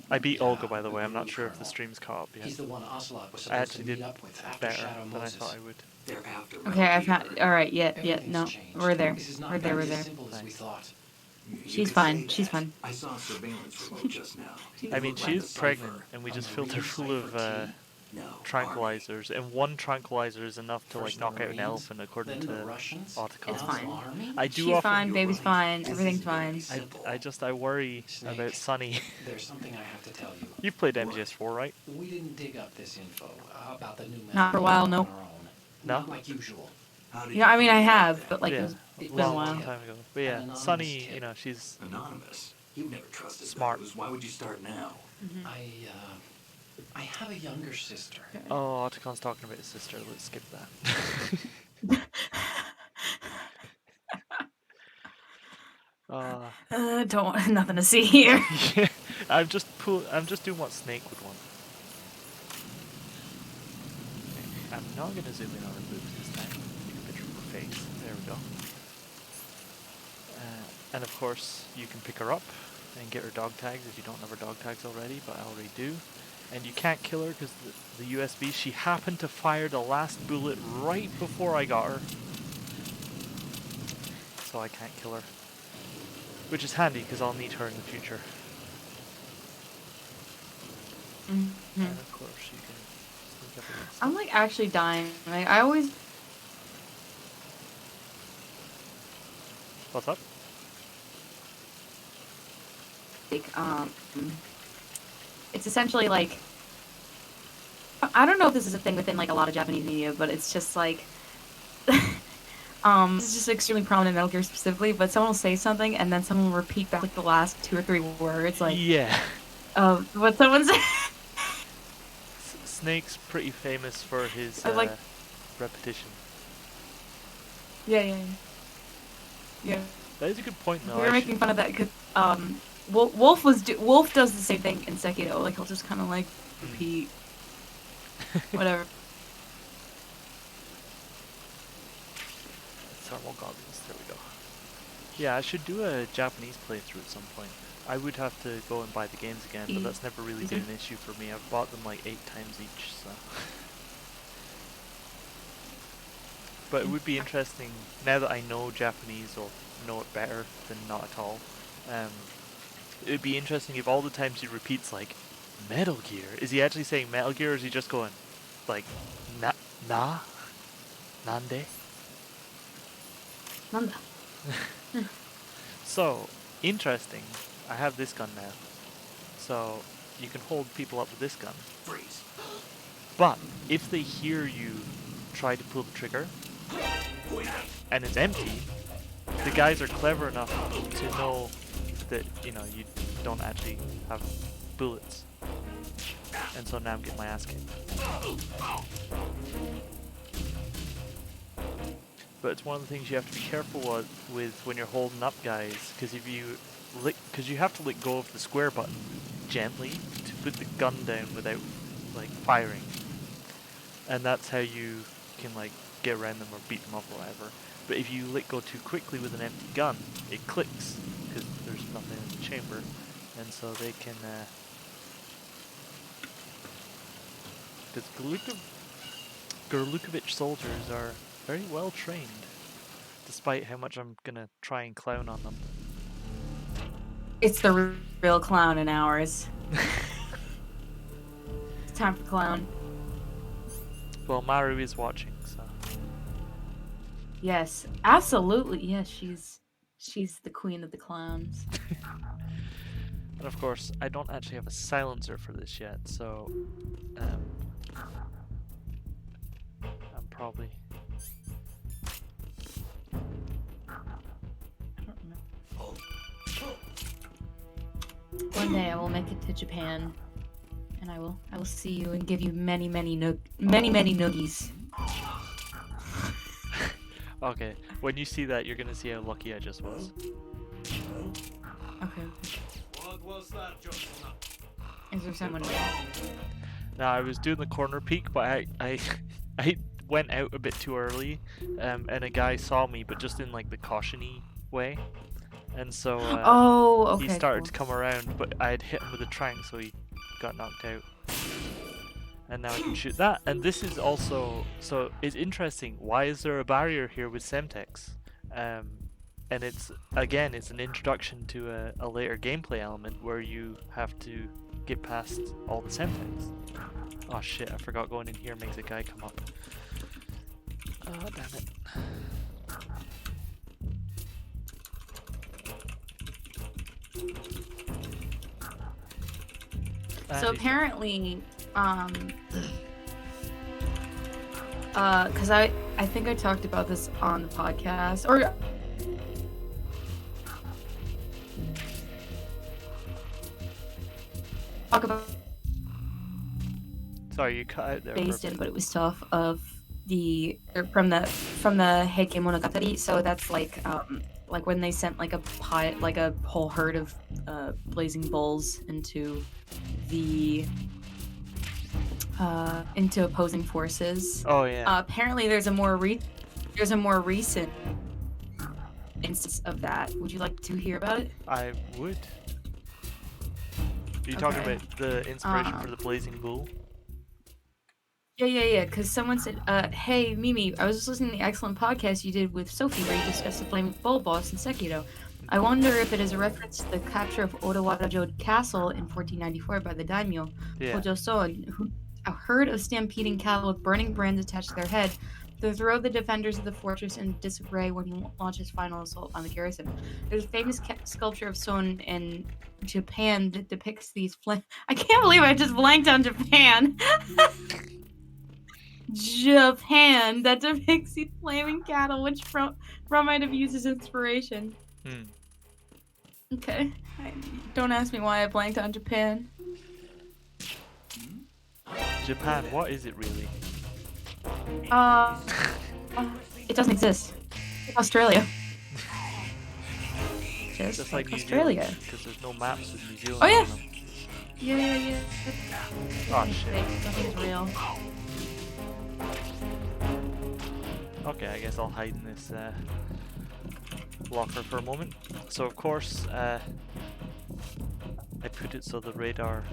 I beat Olga, by the way. I'm not sure if the stream's caught up yet. He's the one Ocelot was I supposed actually to meet did up with after better Shadow than I Moses. thought I would. They're after Okay, I've Peter. had. All right, yeah, Everything's no, changed. we're there. This is not We're there. as simple as we Nice. thought. You She's could fine. say She's that. fine. I saw a surveillance remote just now. I mean, Looked she like is the pregnant, cipher. and we A just filled her Marine full of cipher No, tranquilizers, and one tranquilizer is enough to First like the knock out an Marines, elephant, according then to the Russians, Otacon. It's now the fine. Army? I do She's often. fine. Baby's right. fine. This Everything's is very fine. simple. I worry Snake. about Sunny. There's something I have to tell you. You've played MGS4, right? We didn't dig up this info about the new method Not for a while, on nope. our own. No? Not like usual. How did You know, I mean, I find out have, then? but like yeah, it's It been a was while. long time ago. But An yeah, anonymous Sunny, tip. you know, she's Anonymous. You've never trusted Smart. those. Why would you start now? I have a younger sister. oh, Otacon's talking about his sister. Let's skip that. Don't nothing to see here. yeah, I'm just doing what Snake would want. Okay, I'm not gonna zoom in on her boobs this time. Take a picture of her face. There we go. And of course, you can pick her up and get her dog tags if you don't have her dog tags already, but I already do. And you can't kill her because the USB, she happened to fire the last bullet right before I got her. So I can't kill her. Which is handy because I'll need her in the future. And of course you can sneak up against I'm like actually dying. Like I always What's up? like it's essentially like I don't know if this is a thing within like a lot of Japanese media, but it's just like this is just extremely prominent in Metal Gear specifically, but someone will say something and then someone will repeat back like the last 2 or 3 words like Yeah. what someone said. Snake's pretty famous for his like- repetition. Yeah. That is a good point though. We were I making fun of that because Wolf does the same thing in Sekiro. Like he'll just kind of like repeat whatever. Thermal goggles, there we go. Yeah, I should do a Japanese playthrough at some point. I would have to go and buy the games again, but that's never really been an issue for me. I've bought them like 8 times each, so. But it would be interesting, now that I know Japanese or know it better than not at all, it would be interesting if all the times he repeats like, Metal Gear, is he actually saying Metal Gear or is he just going, like, na? Nande? Nanda. So, interesting, I have this gun now. So, you can hold people up with this gun. Freeze. But, if they hear you try to pull the trigger, and it's empty, the guys are clever enough to know that, you know, you don't actually have bullets. And so now I'm getting my ass kicked. But it's one of the things you have to be careful with when you're holding up guys, because if you because you have to let go of the square button gently to put the gun down without like firing, and that's how you can like get around them or beat them up or whatever. But if you let go too quickly with an empty gun, it clicks because there's nothing in the chamber, and so they can. Because Gurlukovich soldiers are very well trained, despite how much I'm gonna try and clown on them. It's the real clown in ours. It's time for clown. Well, Maru is watching, so. Yes, absolutely. Yes, she's the queen of the clowns. And of course, I don't actually have a silencer for this yet, so I'm probably. One day I will make it to Japan, and I will see you and give you many noogies. Okay, when you see that, you're gonna see how lucky I just was. Okay. What was that, Johnson? Is there someone? Now I was doing the corner peek, but I went out a bit too early, and a guy saw me, but just in like the caution-y way, and so okay, he started cool. to come around, but I had hit him with a trank, so he got knocked out. And now I can shoot that. And this is also, so it's interesting. Why is there a barrier here with Semtex? And it's, again, it's an introduction to a later gameplay element where you have to get past all the Semtex. Oh shit, I forgot going in here makes a guy come up. Oh, damn it. So apparently, because I think I talked about this on the podcast, or talk about Sorry, you cut out there. based for a in, bit. but it was off of from the Heike Monogatari. So that's like when they sent like a whole herd of blazing bulls into the into opposing forces. Oh yeah. Apparently, there's a more recent instance of that. Would you like to hear about it? I would. Are you talking Okay. about the inspiration for the Blazing Bull? Yeah. Because someone said, "Hey, Mimi, I was just listening to the excellent podcast you did with Sophie, where you discussed the Flaming Bull boss in Sekiro. I wonder if it is a reference to the capture of Odawarajo Castle in 1494 by the daimyo Yeah. Hojo Son, who a herd of stampeding cattle with burning brands attached to their head to throw the defenders of the fortress in disarray when he launches final assault on the garrison. There's a famous sculpture of Son in Japan that depicts these I can't believe I just blanked on Japan. Japan that depicts these flaming cattle, which from might have used as inspiration. Okay. Don't ask me why I blanked on Japan. Japan, what is it really? It doesn't exist. Australia. Just like New Australia. Zealand, because there's no maps with New Zealand Oh, yeah. on them. Yeah. Oh shit. Nothing's real. Okay, I guess I'll hide in this locker for a moment. So of course, I put it so the radar.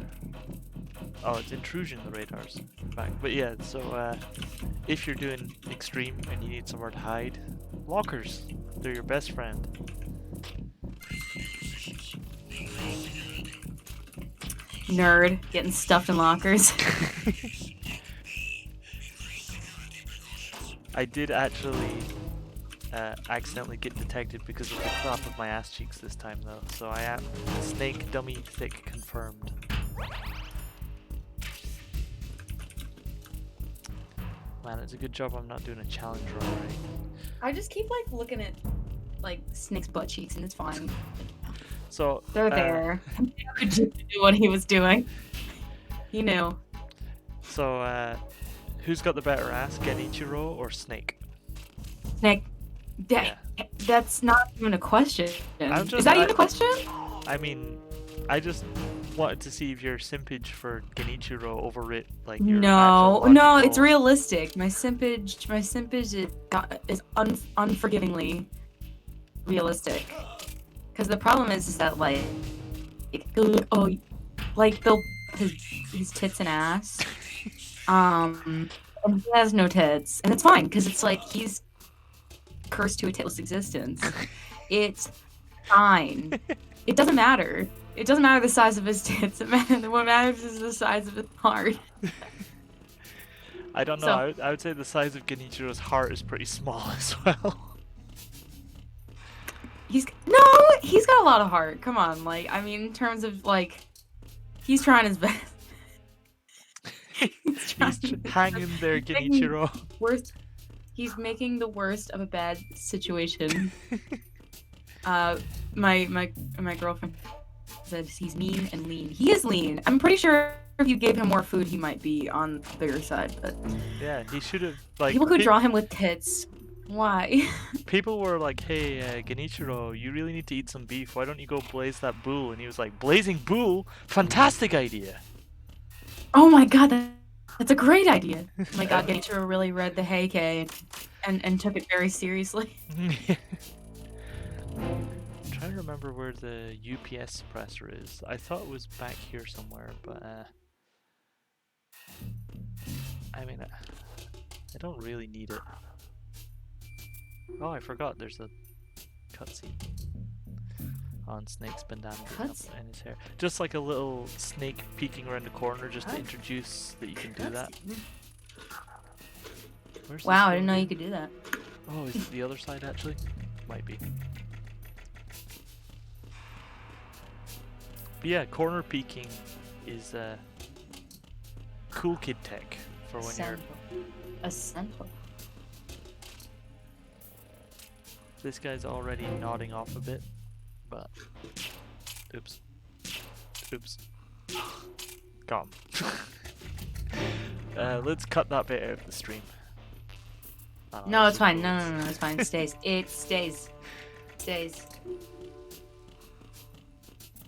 Oh, it's intrusion. The radar's back. But yeah, so if you're doing extreme and you need somewhere to hide, lockers. They're your best friend. Nerd getting stuffed in lockers. I did actually accidentally get detected because of the clap of my ass cheeks this time though, so I am snake dummy thick confirmed. Man, it's a good job I'm not doing a challenge run, right? I just keep like looking at like Snake's butt cheeks and it's fine. So They're there. He could just do what he was doing. He knew. So who's got the better ass, Genichiro or Snake? Snake. Yeah. That's not even a question. I'm Is just- that even a question? I mean, I just wanted to see if your simpage for Genichiro overwrit like your No, actual no, it's logical- realistic. My simpage is unforgivingly realistic. Because the problem is that like they'll his tits and ass, and he has no tits, and it's fine because it's like he's cursed to a titless existence. It's fine. It doesn't matter. It doesn't matter the size of his tits. What matters is the size of his heart. I don't know. So- I would say the size of Genichiro's heart is pretty small as well. He's got a lot of heart. Come on, like I mean, in terms of like, he's trying his best. He's trying hanging there, Genichiro. He's making the worst of a bad situation. My girlfriend says he's mean and lean. He is lean. I'm pretty sure if you gave him more food, he might be on the bigger side. But Yeah, he should have like. people who draw him with tits, why? People were like, "Hey, Genichiro, you really need to eat some beef. Why don't you go blaze that bull?" And he was like, "Blazing bull, fantastic idea." Oh my god, that's a great idea. Oh my god, Genichiro really read the Heike and took it very seriously. I'm trying to remember where the UPS suppressor is. I thought it was back here somewhere, but I mean, I don't really need it. Oh, I forgot. There's a cutscene on Snake's bandana getting up Cutscene? in his hair. Just like a little snake peeking around the corner, just to introduce that you can do that. Where's the Wow, I didn't know snake? you could do that. Oh, is it the other side actually? Might be. But yeah, corner peeking is cool kid tech for when you're. Essential. This guy's already nodding off a bit, but oops, oops, got him. Let's cut that bit out of the stream. No, it's fine. No, it's fine. It stays. It stays. Stays.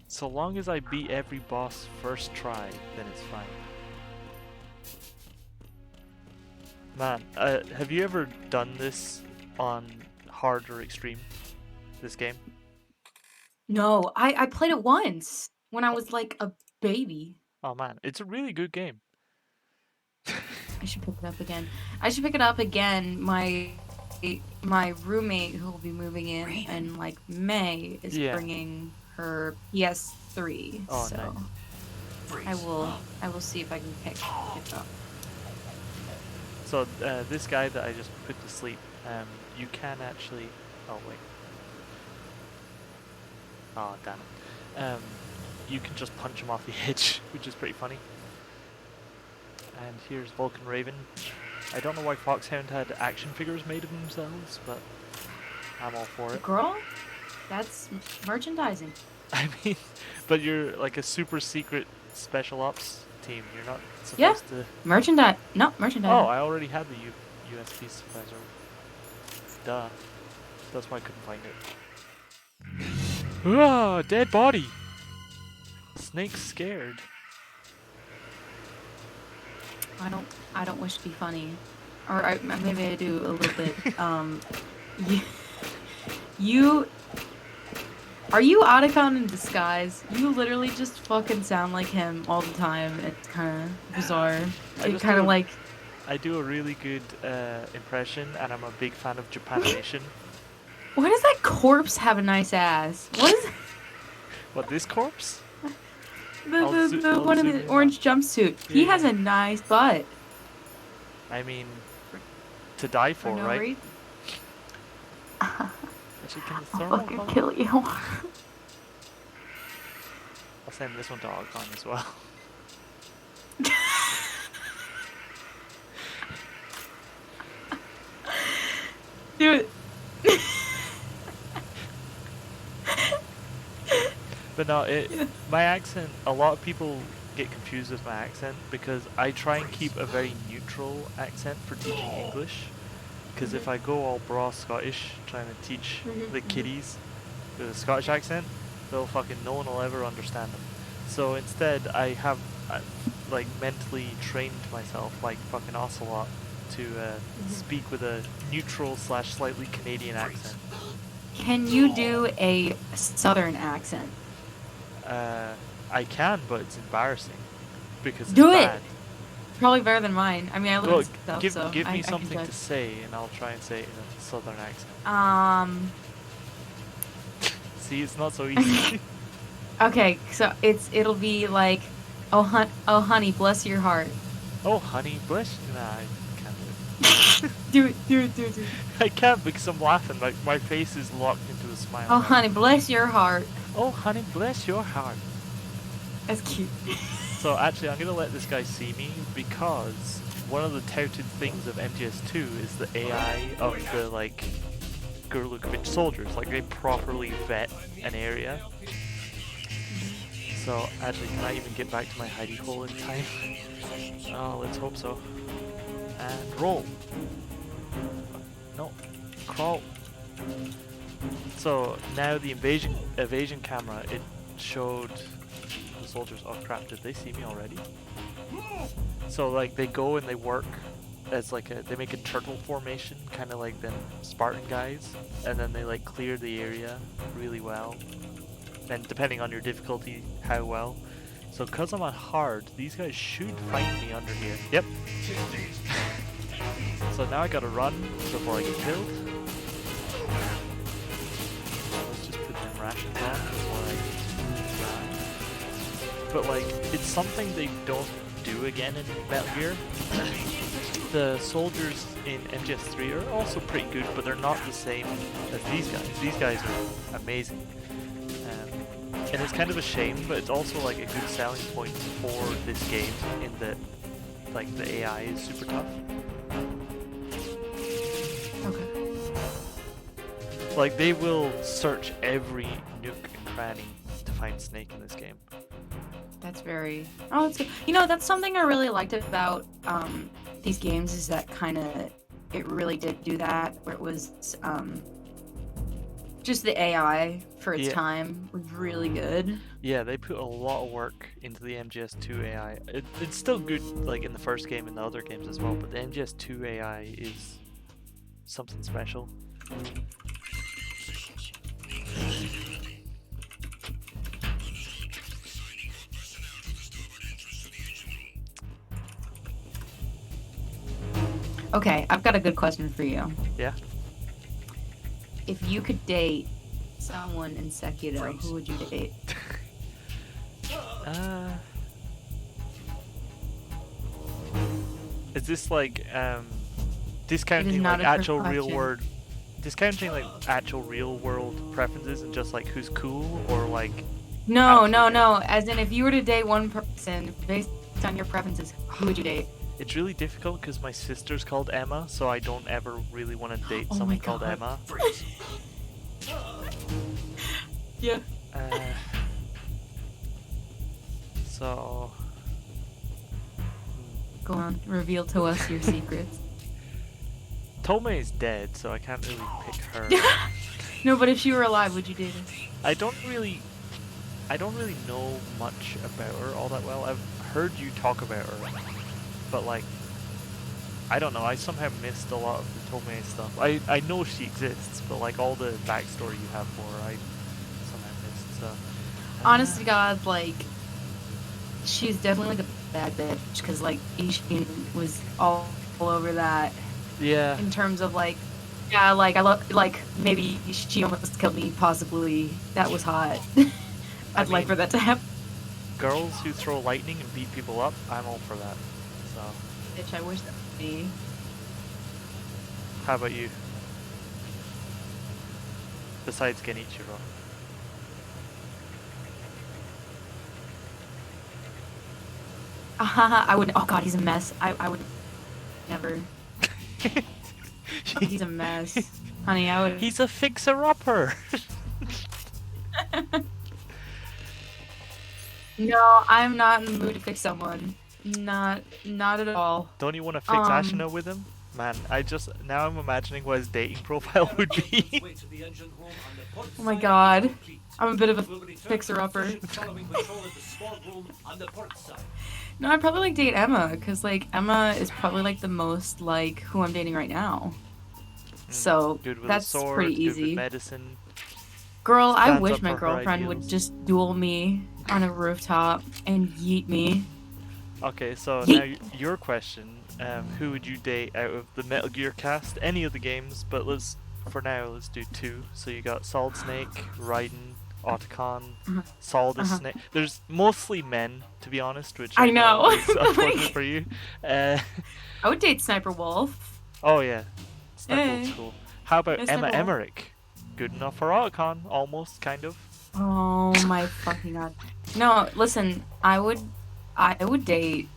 So long as I beat every boss first try, then it's fine. Man, have you ever done this on hard or extreme? This game? No, I played it once when I was like a baby. Oh man, it's a really good game. I should pick it up again. I should pick it up again. My roommate who will be moving in like May is Yeah. bringing her PS3. Oh, so nice. I will see if I can pick it up. So this guy that I just put to sleep, you can actually. Oh wait. Oh damn it. You can just punch him off the edge, which is pretty funny. And here's Vulcan Raven. I don't know why Foxhound had action figures made of themselves, but I'm all for it. Girl, that's merchandising. I mean, but you're like a super secret special ops team. You're not Yeah. supposed to. Merchandise. No, merchandise. Oh, I already had the USB suppressor. Duh. That's why I couldn't find it. Ah, dead body. Snake's scared. I don't wish to be funny, or maybe I do a little bit. You Are you Otacon in disguise? You literally just fucking sound like him all the time. It's kind of bizarre. I It just kind of do- like. I do a really good impression, and I'm a big fan of Japanimation. Why does that corpse have a nice ass? What is What, this corpse? the I'll the one in zoom the in orange jumpsuit? He Yeah, has yeah. a nice butt. I mean, to die For for, no right? reason. Actually, can the I'll thermal fucking gun? kill you. I'll send this one to Otacon as well. Dude. But no, my accent, a lot of people get confused with my accent because I try and keep a very neutral accent for teaching English. Because if I go all bra Scottish trying to teach the kiddies with a Scottish accent, no one will ever understand them. So instead, I've like mentally trained myself like fucking Ocelot to speak with a neutral / slightly Canadian accent. Can you do a southern accent? I can, but it's embarrassing because it's Do it! bad. Probably better than mine. I mean, I live Well, in the South, give so me I can something judge. to say, and I'll try and say it in a southern accent. See, it's not so easy. Okay, so it'll be like, oh honey, bless your heart. Oh, honey, bless. Nah, I can't do it. Do it. I can't because I'm laughing. Like my face is locked into a smile. Oh now. honey, bless your heart. Oh, honey, bless your heart. That's cute. So actually, I'm gonna let this guy see me because one of the touted things of MGS2 is the AI of the like Gurlukovich soldiers. Like they properly vet an area. So actually, can I even get back to my hidey hole in time? Oh, let's hope so. And roll. No, crawl. So now the evasion camera, it showed the soldiers. Oh crap! Did they see me already? So like they go and they work as like they make a turtle formation, kind of like them Spartan guys, and then they like clear the area really well. And depending on your difficulty, how well. So because I'm on hard, these guys should find me under here. Yep. So now I gotta run before I get killed. Let's just put them rations on before I run. But like, it's something they don't do again in Metal Gear. The soldiers in MGS3 are also pretty good, but they're not the same as these guys. These guys are amazing. And it's kind of a shame, but it's also like a good selling point for this game in that like the AI is super tough. Okay. Like they will search every nook and cranny to find Snake in this game. That's very. Oh, that's good. You know, that's something I really liked about these games is that kind of it really did do that, where it was just the AI for its time was really good. Yeah, they put a lot of work into the MGS2 AI. It's still good, like in the first game and the other games as well, but the MGS2 AI is something special. Okay, I've got a good question for you. Yeah. If you could date someone in Sekiro, who would you date? Is this like discounting not like a trick actual real question. world discounting like actual real world preferences and just like who's cool or like No. absolute- As in, if you were to date one person based on your preferences, who would you date? It's really difficult because my sister's called Emma, so I don't ever really want to date Oh my someone called God. Emma. Yeah. So Go on, reveal to us your secrets. Tome is dead, so I can't really pick her. No, but if she were alive, would you date her? I don't really know much about her all that well. I've heard you talk about her, but like, I don't know. I somehow missed a lot of the Tome stuff. I know she exists, but like all the backstory you have for her, I somehow So Honest to God, like, she's definitely like a bad bitch, because, like, Ishin was all over that yeah, in terms of, like, yeah, like, I love, like, maybe she almost killed me, possibly. That was hot. I'd like mean- for that to happen. girls who throw lightning and beat people up, I'm all for that. So Bitch, I wish that was me. how about you? Besides Genichiro. I would. Oh God, he's a mess. I would never. He's a mess, honey. I would. He's a fixer-upper. No, I'm not in the mood to fix someone. Not at all. Don't you want to fix Ashina with him? Man, now I'm imagining what his dating profile would be. Oh my God, I'm a bit of a fixer-upper. No, I'd probably like date Emma, because like Emma is probably like the most like who I'm dating right now. So Good with that's a sword, pretty good with easy. medicine. Girl, I Stands wish up my for her girlfriend would ideals. just duel me on a rooftop and yeet me. Okay, so Yeet. now your question, who would you date out of the Metal Gear cast? Any of the games, but for now, let's do 2. So you got Solid Snake, Raiden, Otacon, Solidus Snake. There's mostly men, to be honest, which I know. is unfortunate for you. I would date Sniper Wolf. Oh yeah, Sniper Wolf's Yeah. cool. How about Yeah, Emma Sniper Wolf. Emmerich? Good enough for Otacon, almost, kind of. Oh my fucking God. No, listen, I would date.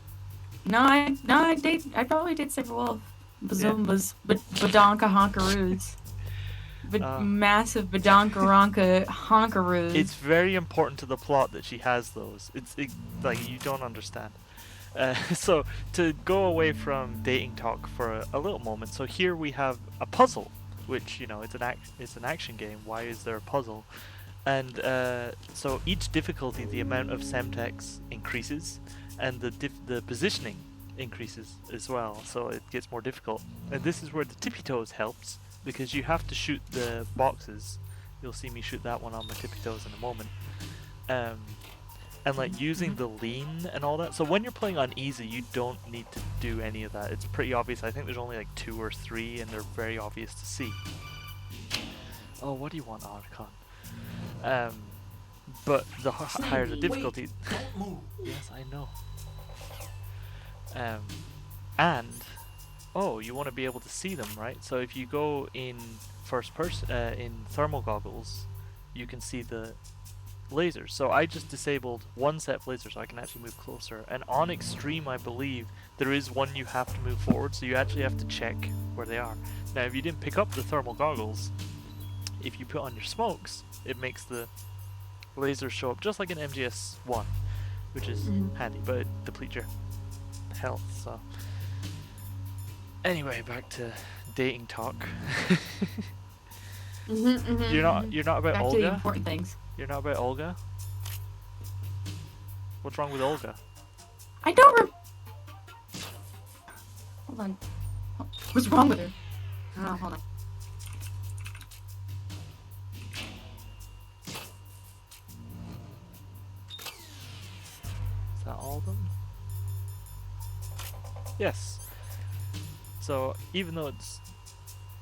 I'd probably date Sniper Wolf. Bazoombas, badonka honkaroos. Massive badonka honkaroos. It's very important to the plot that she has those. Like you don't understand. So to go away from dating talk for a little moment, so here we have a puzzle, which it's an action game. Why is there a puzzle? And so each difficulty, the amount of semtex increases, and the positioning increases as well. So it gets more difficult. And this is where the tippy toes helps, because you have to shoot the boxes. You'll see me shoot that one on my tippy toes in a moment. And like using the lean and all that. So when you're playing on easy, you don't need to do any of that. It's pretty obvious. I think there's only like 2 or 3, and they're very obvious to see. Oh, what do you want, Otacon? But the higher the difficulty. Don't move. Yes, I know. And you want to be able to see them, right? So if you go in first person, in thermal goggles, you can see the lasers. So I just disabled one set of lasers so I can actually move closer. And on extreme, I believe there is one you have to move forward, so you actually have to check where they are. Now, if you didn't pick up the thermal goggles, if you put on your smokes, it makes the lasers show up just like an MGS1, which is handy, but it depletes your health. So anyway, back to dating talk. You're not about Back to the Olga? important things. You're not about Olga? What's wrong with Olga? I don't Hold on. What's wrong with her? Oh, hold on. Is that all of them? Yes. So even though it's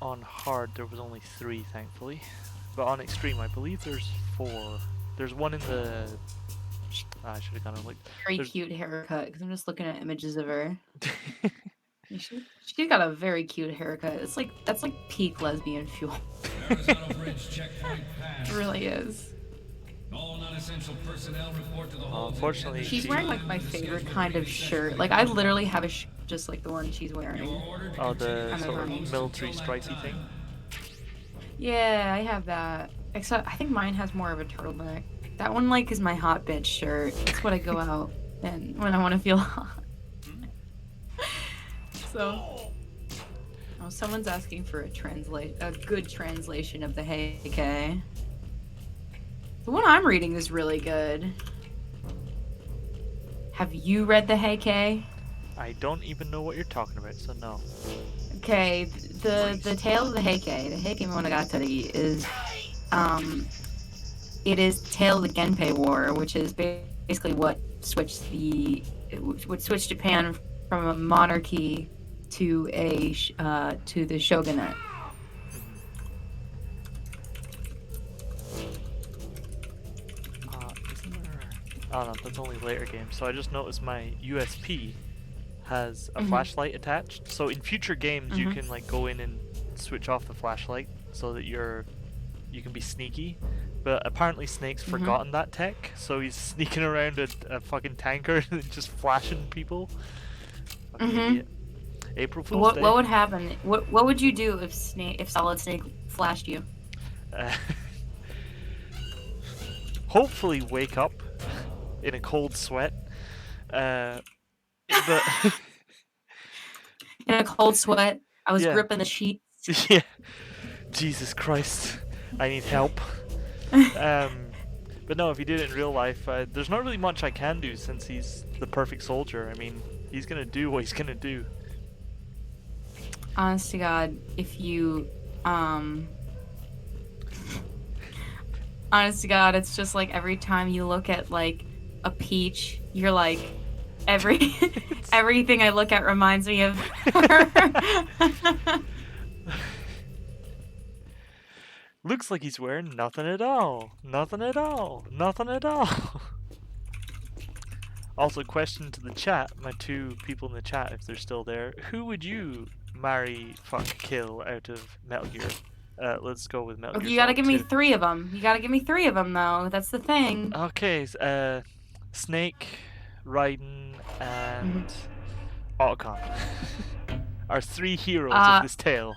on hard, there was only 3, thankfully. But on extreme, I believe there's 4. There's one in the... I should have gone and looked. Very cute haircut, because I'm just looking at images of her. She's got a very cute haircut. That's like peak lesbian fuel. Arizona Bridge checkpoint pass. It really is. All non-essential personnel report to the hold. Unfortunately, She's she- wearing like my favorite kind of shirt. Like I literally have a just like the one she's wearing. Oh, the I'm sort around. of military stripey thing? Yeah, I have that. Except I think mine has more of a turtleneck. That one like is my hot bitch shirt. It's what I go out and when I want to feel hot. So, someone's asking for a good translation of the Heike. The one I'm reading is really good. Have you read the Heike? I don't even know what you're talking about, so no. Okay, the tale of the Heike Monogatari is it is Tale of the Genpei War, which is basically what switched Japan from a monarchy to to the shogunate. Isn't there... Oh no, that's only later games. So I just noticed my USP has a flashlight attached. So in future games, you can like go in and switch off the flashlight so that you can be sneaky. But apparently Snake's forgotten that tech, so he's sneaking around a fucking tanker and just flashing people. Fucking idiot. April Fool's Day. What would happen? What would you do if Solid Snake flashed you? Hopefully wake up in a cold sweat. But In a cold sweat, I was Yeah. gripping the sheets. yeah, Jesus Christ, I need help. But no, if he did it in real life, there's not really much I can do since he's the perfect soldier. I mean, he's gonna do what he's gonna do. Honest to God, if you, honest to God, it's just like every time you look at like a peach, you're like, everything I look at reminds me of her. Looks like he's wearing nothing at all. Nothing at all. Nothing at all. Also, question to the chat, my two people in the chat, if they're still there. Who would you marry, fuck, kill out of Metal Gear? Let's go with Metal Gear You gotta Solid give me 2. 3 of them. You gotta give me 3 of them, though. That's the thing. Okay, Snake, Raiden, and Otacon are 3 heroes of this tale.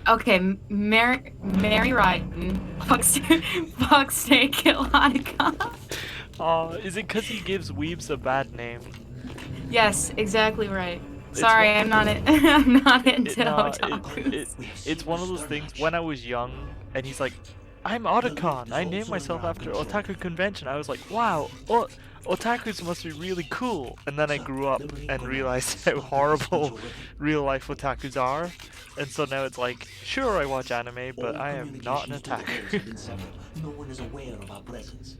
Okay, Mary Raiden, fuck Snake, kill Hanukkah. Is it because he gives weebs a bad name? Yes, exactly right. Sorry, I'm not into otakus. It's one of those things, when I was young, and he's like, I'm Otacon, I named myself after Otaku Convention. I was like, wow, otakus must be really cool. And then I grew up and realized how horrible real-life otakus are. And so now it's like, sure, I watch anime, but I am not an otaku. No one is aware of our presence.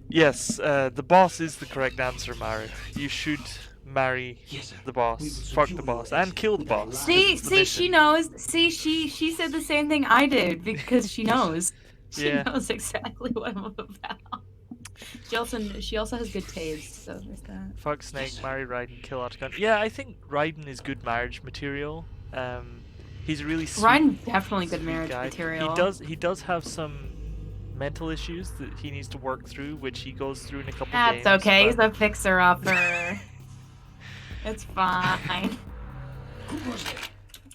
Yes, the boss is the correct answer, Mario. You should marry the boss, fuck the boss, and kill the boss. See, she knows. See, she said the same thing I did because she knows. She knows exactly what I'm about. She also has good taste, so there's that. Fuck Snake, marry Raiden, kill Otacon. Yeah, I think Raiden is good marriage material. He's a really sweet, Raiden definitely good marriage guy. material. He does have some mental issues that he needs to work through, which he goes through in a couple games. That's okay. He's but... a fixer-upper. It's fine.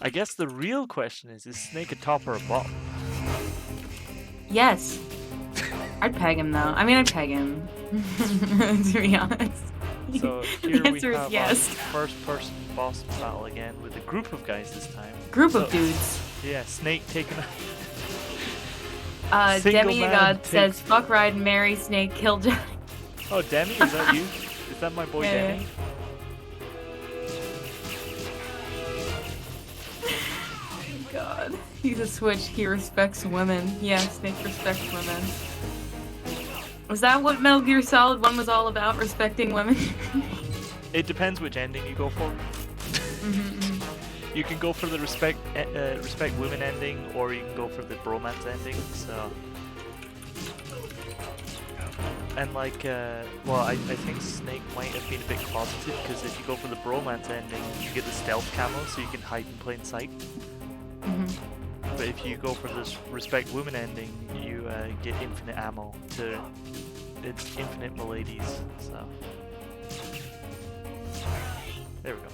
I guess the real question is Snake a top or a bottom? Yes. I'd peg him, though. I mean, I'd peg him. To be honest. So here we answer is have yes. our first-person boss battle again with a group of guys this time. Group of dudes. Yeah, Snake taking Demigod says, fuck Raiden, marry Snake, kill Johnny. Oh, Demi, is that you? Is that my boy Demi? God. He's a switch. He respects women. Yeah, Snake respects women. Was that what Metal Gear Solid 1 was all about? Respecting women? It depends which ending you go for. You can go for the respect women ending, or you can go for the bromance ending. So, and like, well, I think Snake might have been a bit closeted because if you go for the bromance ending, you get the stealth camo, so you can hide in plain sight. But if you go for this respect women ending, you get infinite ammo to it's infinite miladies. So there we go.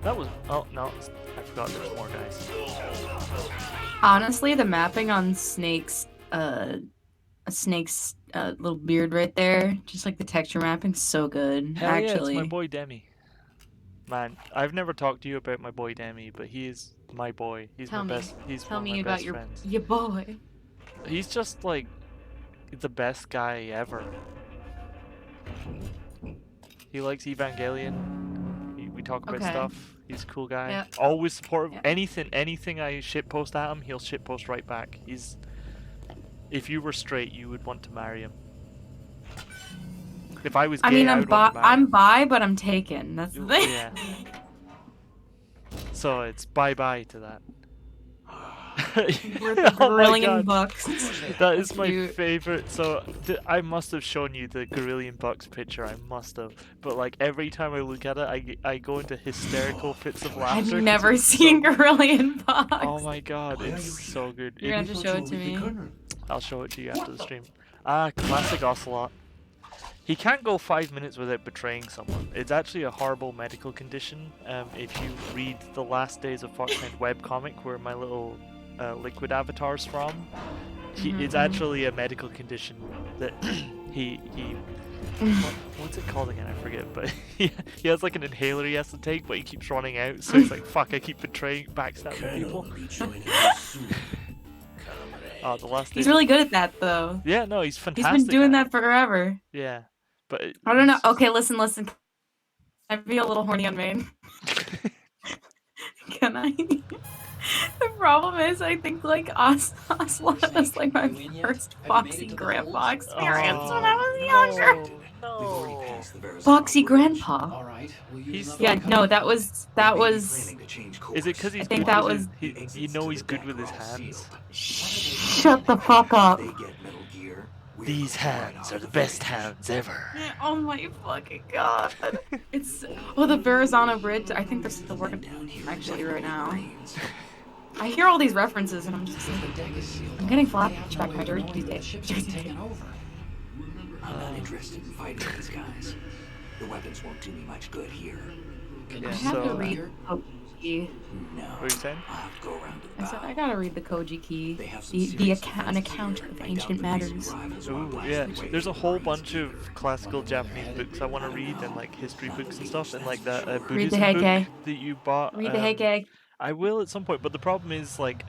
That was oh no, I forgot there's more guys. Honestly, the mapping on Snake's little beard right there, just like the texture mapping, so good. Hell actually. yeah, it's my boy Demi. Man, I've never talked to you about my boy Demi, but he is my boy. He's Tell my me. best. He's Tell one me of my about best friends. your boy. He's just like the best guy ever. He likes Evangelion. We talk about stuff. He's a cool guy. Yep. Always supportive. Yep. Anything I shitpost at him, he'll shitpost right back. He's If you were straight, you would want to marry him. If I was I gay, mean, I would want to marry I'm him. bi, but I'm taken. That's the thing. Yeah. So it's bye-bye to that. We're the Oh my Brilliant god. Bucks. That is my Cute. favorite. So I must have shown you the Gorillion Bucks picture. I must have. But like every time I look at it, I go into hysterical fits of laughter. I've 'cause never it's so seen good. Gorillion Bucks. Oh my god, it's so good. You're gonna have to show it to me. I'll show it to you after the stream. Ah, classic Ocelot. He can't go 5 minutes without betraying someone. It's actually a horrible medical condition. If you read the Last Days of Foxhound webcomic, where my little liquid avatar's from, it's actually a medical condition that he what's it called again? I forget. But he has like an inhaler he has to take, but he keeps running out. So he's like, "Fuck! I keep backstabbing people." The last. He's really good at that, though. Yeah, no, he's He's fantastic. been doing at that forever. it. Yeah, but I don't know. he's just- Okay, listen. I feel a little horny on main. Can I? The problem is, I think like Ocelot was like my first Foxy Grandpa experience when I was younger. No. Foxy Grandpa. All right. We'll use He's- another Yeah, weapon. no, that was. Planning to change course. Is it because he's think good that with was- his, you know he's good with his hands? Shut the fuck up. They get Metal Gear. we're These going right hands off are the the best bridge. hands ever. Oh my fucking god. It's the Verrazano Bridge. I think they're still working actually right now. I hear all these references and I'm just like, The deck is sealed I'm getting off. They have flashback no my way of dirty knowing that days. the ship's been taken over. I'm not interested in fighting these guys. The weapons won't do me much good here. Can Yeah, I you have to so- read here? Koji. No. What are you saying? I'll have to go around to the I said I bow. gotta read the Koji Key. They have some The serious an defenses account here. of I doubt ancient the recent matters. rivals want to Ooh, blast yeah. away There's a the whole Marines. bunch of classical Japanese books I want to read, and like history books and stuff, and like that Read the Buddhism book Heike. that you bought. Read the Heike. I will at some point, but the problem is like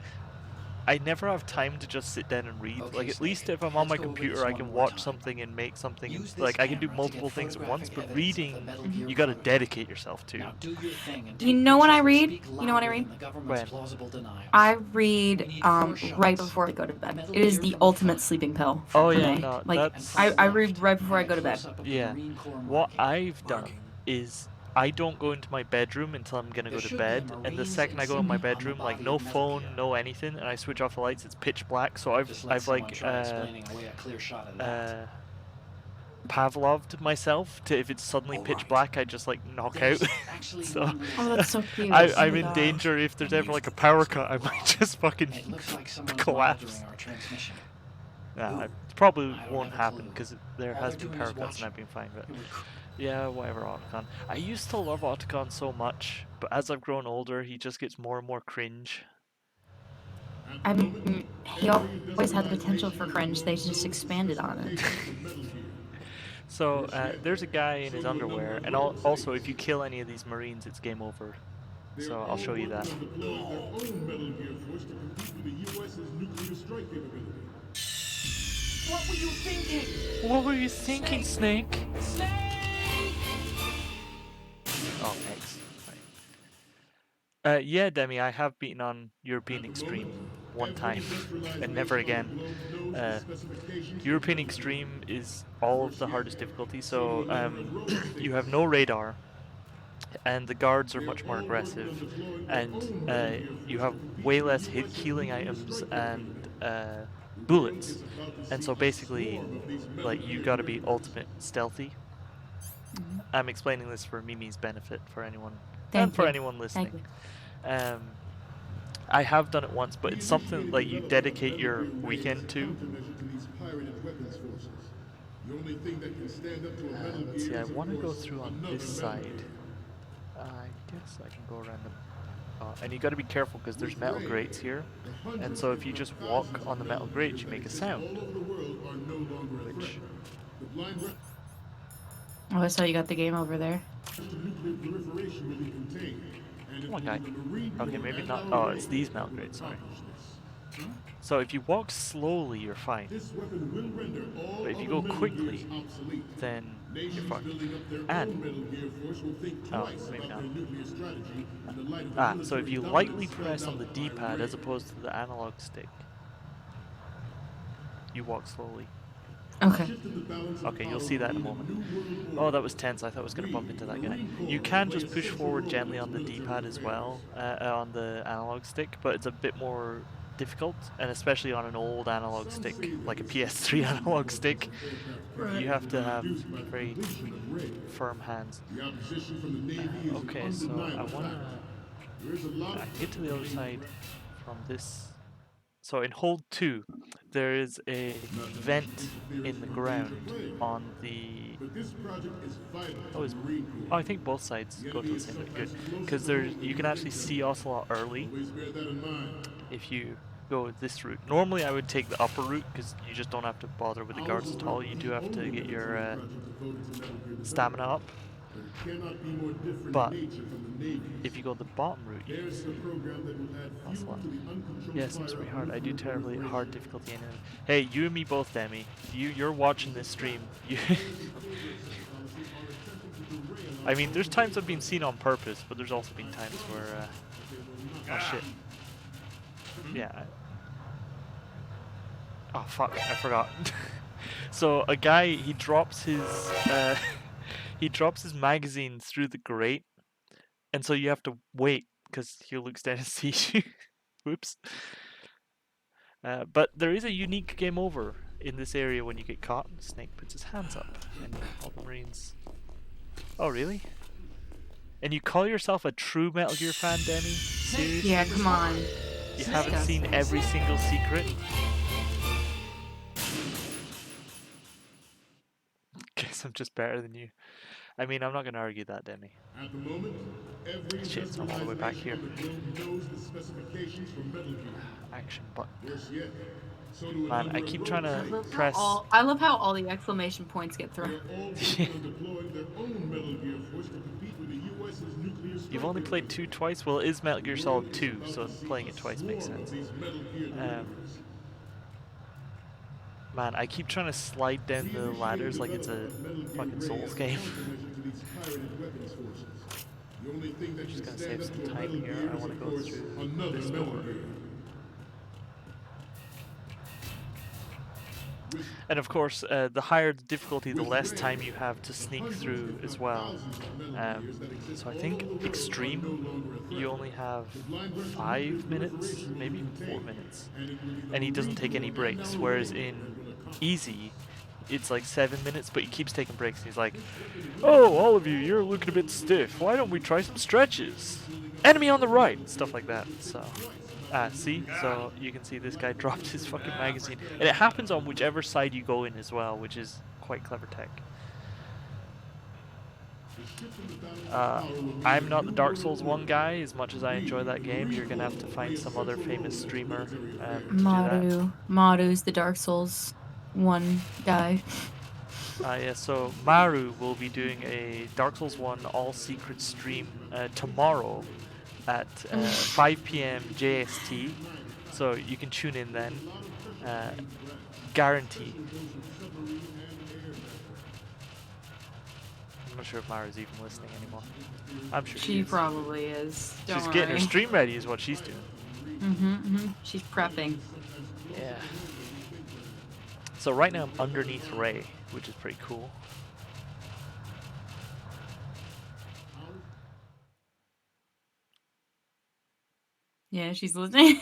I never have time to just sit down and read. Okay, Like at Snake, least if I'm on let's my go over computer, this I one can more watch time. something and make something. Use this Like I can do camera to get multiple things at once, photographic but evidence of reading the Metal Gear you got to protocol. dedicate yourself to. Now do your thing and You take know when I pictures that read? speak You know when I louder read? than the government's When? plausible denials. I We read need 4 right shots. before I go to bed. Metal It is Gear the from ultimate front. sleeping pill. Oh for yeah, me. no, Like that's I read right before I And go a to bed. close-up of the yeah. Marine Corps What marking. I've done is I don't go into my bedroom until I'm gonna There go to should be a bed, and the Marine's second I go in my insignia on the bedroom, like body no of Metal phone, Gear. no anything, and I switch off the lights, it's pitch black. So Just let I've someone like try explaining away a clear shot of that. Pavloved myself to if it's suddenly pitch Alright. black, I just like knock out. There's actually So- one Oh, reason. that's so cute. I'm in God. danger if there's ever like a power cut. I might just fucking It looks like someone's collapse. monitoring our transmission. Nah, it probably I don't won't have a happen clue. because there All has they're been doing is power cuts and watching. I've been fine. But It would cr- yeah, whatever, Otacon. I used to love Otacon so much, but as I've grown older, he just gets more and more cringe. He always had the potential for cringe. They just expanded on it. So there's a guy in his underwear, and also if you kill any of these Marines, it's game over. So I'll show you that. What were you thinking? What were you thinking, Snake? Oh, thanks. Yeah, Demi, I have beaten on European Extreme one time, and never again. European Extreme is all of the hardest difficulty, so you have no radar, and the guards are much more aggressive, and you have way less healing items and bullets, and so basically, like, you gotta be ultimate stealthy. I'm explaining this for Mimi's benefit, for anyone, Thank and for you. anyone listening. Thank you. I have done it once, but it's something like you dedicate your weekend to. Let's see, I want to go through on this side. I guess I can go around them. And you got to be careful because there's metal grates here, and so if you just walk on the metal grates, you make a sound. Which, Oh, so you got the game over there. come on, guy. Okay, maybe not. Oh, it's these metal grates. Sorry. So if you walk slowly, you're fine. But if you go quickly, then you're fucked. And oh, maybe not. So if you lightly press on the D-pad as opposed to the analog stick, You walk slowly. Okay. Okay, you'll see that in a moment. Oh, that was tense. I thought I was going to bump into that guy. You can just push forward gently on the D-pad as well, on the analog stick, but it's a bit more difficult, and especially on an old analog stick, like a PS3 analog stick, you have to have very firm hands. Okay, so I wanna get to the other side from this. So in hold 2, there is a vent in the ground on the. Oh, I think both sides go to the same bit. Good, because there's you can actually see Ocelot early if you go this route. Normally, I would take the upper route because you just don't have to bother with the guards at all. You do have to get your stamina up, but if you go the bottom route, you can see Ocelot. Yeah, it seems pretty hard. I do terribly hard difficulty in it. Hey, you and me both, Demi. You're watching this stream. You I mean, there's times I've been seen on purpose, but there's also been times where, oh shit. Yeah. Oh fuck, I forgot. So a guy, he drops his, he drops his magazine through the grate, and so you have to wait because he looks down and sees you. Whoops. But there is a unique game over in this area when you get caught. Snake puts his hands up, and all the Marines. Oh really? And you call yourself a true Metal Gear fan, Demi? Seriously? Yeah, come on. You haven't seen every single secret? Guess I'm just better than you. I mean, I'm not going to argue that, Demi. At the moment, every Shit, so I'm all the way back here. knows the specifications for Metal Gear. Action button. Worse yet, so do a Man, number I of keep those trying to sites. press. I love how all the exclamation points get thrown. They're all working on deploying their own Metal Gear force to compete with the U.S.'s nuclear You've only played 2 twice? Well, it is Metal Gear Solid 2, so playing it twice makes sense. Man, I keep trying to slide down the ladders like it's a fucking Souls game. Just gonna save some time here. I want to go through this door. And of course, the higher the difficulty, the less time you have to sneak through as well. So I think Extreme, you only have 5 minutes, maybe even 4 minutes. And he doesn't take any breaks, whereas in Easy, it's like 7 minutes, but he keeps taking breaks. And he's like, "Oh, all of you, you're looking a bit stiff. Why don't we try some stretches? Enemy on the right," stuff like that. So, see? So you can see this guy dropped his fucking magazine. And it happens on whichever side you go in as well, which is quite clever tech. I'm not the Dark Souls 1 guy. As much as I enjoy that game, you're gonna have to find some other famous streamer to do that. Maru's the Dark Souls 1 guy. Yeah, so Maru will be doing a Dark Souls 1 all-secret stream tomorrow at 5 p.m. JST, so you can tune in then. Guarantee. I'm not sure if Maru's even listening anymore. I'm sure she probably is. She's getting her stream ready is what she's doing. She's prepping. Yeah. So right now I'm underneath Ray, which is pretty cool. Yeah, she's listening.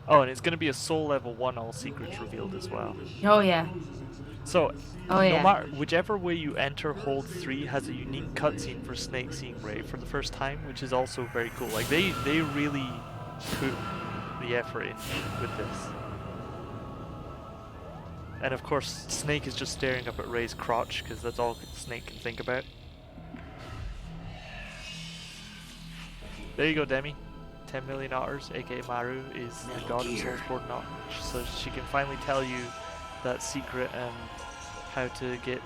Oh, and it's going to be a Soul Level 1 all secrets revealed as well. Oh yeah. So, no matter whichever way you enter, Hold 3 has a unique cutscene for Snake seeing Ray for the first time, which is also very cool. Like they really put the effort in with this. And of course, Snake is just staring up at Ray's crotch because that's all Snake can think about. There you go, Demi. 10 million otters, aka Maru, is the god of Soulsborne knowledge. So she can finally tell you that secret and how to get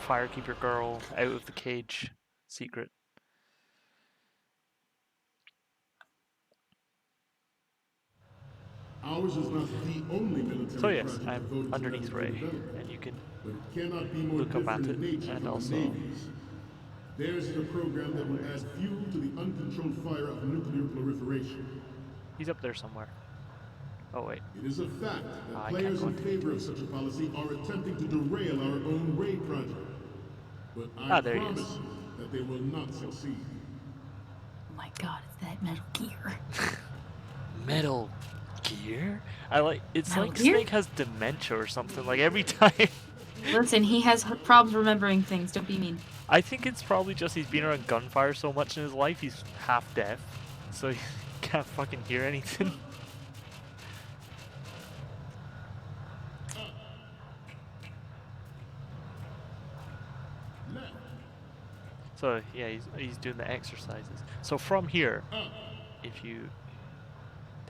Firekeeper Girl out of the cage secret. Ours is not the only military So yes, project I'm devoted to underneath Metal Gear Ray, development, and you can but it cannot be more look up at different it, in nature and from also the Navy's. Theirs is a program that will add fuel to the uncontrolled fire of nuclear proliferation. he's up there somewhere. Oh wait. It is a fact that I can't players go in into favor of such a policy are attempting to derail our own raid project. But I Ah, there he promise is. you that they will not succeed. Oh my god, it's that Metal Gear. Metal Gear? I like. It's Metal like Gear? Snake has dementia or something. Like every time. Listen, he has problems remembering things. Don't be mean. I think it's probably just he's been around gunfire so much in his life. He's half deaf, so he can't fucking hear anything. So yeah, he's doing the exercises. So from here, if you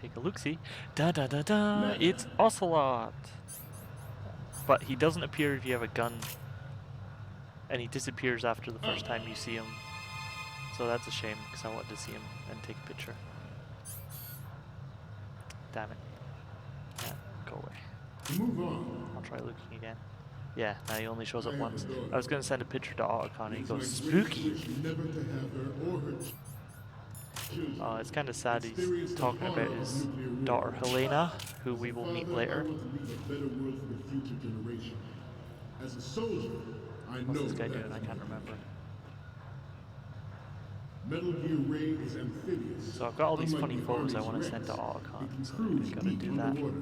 take a look-see, da da da da, it's Ocelot. But he doesn't appear if you have a gun, and he disappears after the first time you see him. So that's a shame, because I wanted to see him and take a picture. Damn it. Yeah, go away. Move on. I'll try looking again. Yeah, now he only shows up once. I was going to send a picture to Otacon and he goes, spooky! Never to have her or her children. Oh, it's kind of sad he's talking about his daughter Helena, who we will meet later. I want to leave a better world for the future generation. As a soldier, I know What's this guy that doing? I can't remember. Metal Gear Ray is amphibious. So I've got all these Unlike funny the photos I Army's want to send to Rex, Otacon, it can so cruise I gotta deep do that underwater.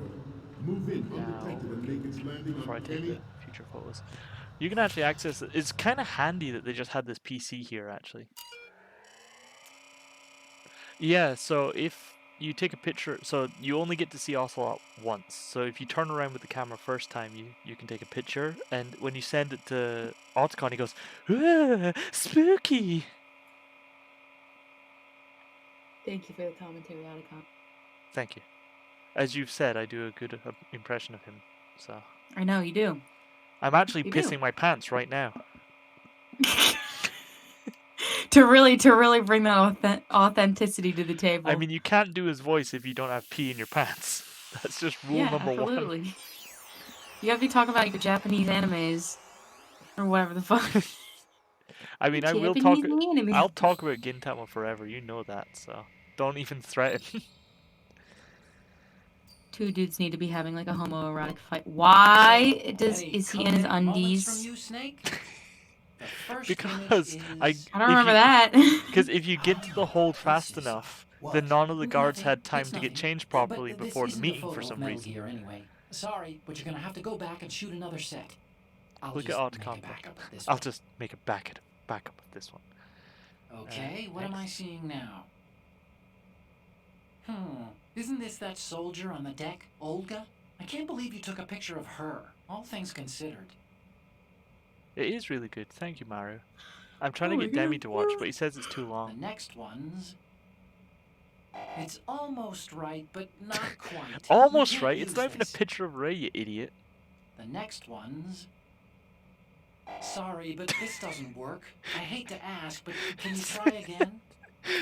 Move in now, undetected and make its landing before I on take any the future photos. You can actually access it. It's kind of handy that they just had this PC here, actually. Yeah, so if you take a picture, so you only get to see Ocelot once. So if you turn around with the camera first time, you can take a picture, and when you send it to Otacon, he goes, "Ah, spooky!" Thank you for the commentary, Otacon. Thank you. As you've said, I do a good impression of him, so... I know, you do. I'm actually You do. pissing my pants right now. to really bring that authenticity to the table. I mean, you can't do his voice if you don't have pee in your pants. That's just rule yeah, number one. absolutely. You gotta be talking about your Japanese animes. Or whatever the fuck. I mean, I will Japanese talk... anime. I'll talk about Gintama forever, you know that, so... Don't even threaten. Two dudes need to be having like a homoerotic fight. Why So, is any he in his covenant moments undies? From you, Snake? The first Because image I don't remember that. Because if you get to the hold fast enough, then none of the guards Nothing. had time It's to get nothing. changed But properly this before the isn't a meeting photo for of some Metal reason. Gear anyway. Sorry, but you're gonna have to go back and shoot another set. I'll Look at just Otacon. make a backup of this I'll one. just make a backup of this one. Okay, what am I next. seeing now? Isn't this that soldier on the deck, Olga? I can't believe you took a picture of her, all things considered. It is really good. Thank you, Maru. I'm trying Oh to my get Demi God. to watch, but he says it's too The long. next one's... It's almost right, but not quite. Almost You right. can't It's not use even a this. picture of Ray, you idiot. The next one's... Sorry, but this doesn't work. I hate to ask, but can you try again?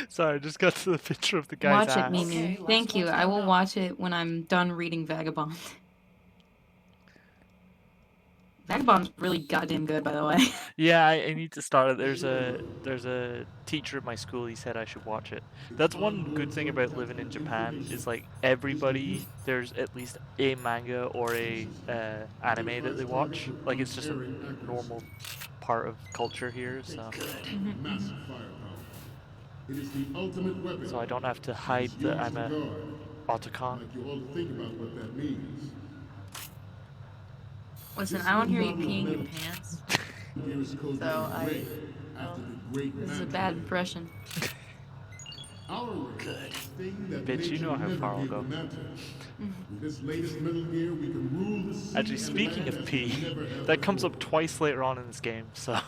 Sorry, I just got to the picture of the guy's Watch it, ass. Mimi. Okay, last Thank you. one's I will coming up. watch it when I'm done reading Vagabond. Vagabond's really goddamn good, by the way. Yeah, I need to start it. There's a teacher at my school. He said I should watch it. That's one good thing about living in Japan is like everybody. There's at least a manga or a anime that they watch. Like it's just a normal part of culture here. So massive firepower. It is the ultimate weapon. so I don't have to hide It's that yours I'm to a guard. Otacon. Like you all think about what that means. Listen, I don't hear you peeing your pants. Here is code So name Ray, after the great This is a man bad Ray. impression. Our Ray, thing that Bitch, you nature know how never far I'll gave go. the mantle. With this latest Metal Gear, we can rule the sea Actually, and speaking land of as pee, we never have that comes up before. twice later on in this game. So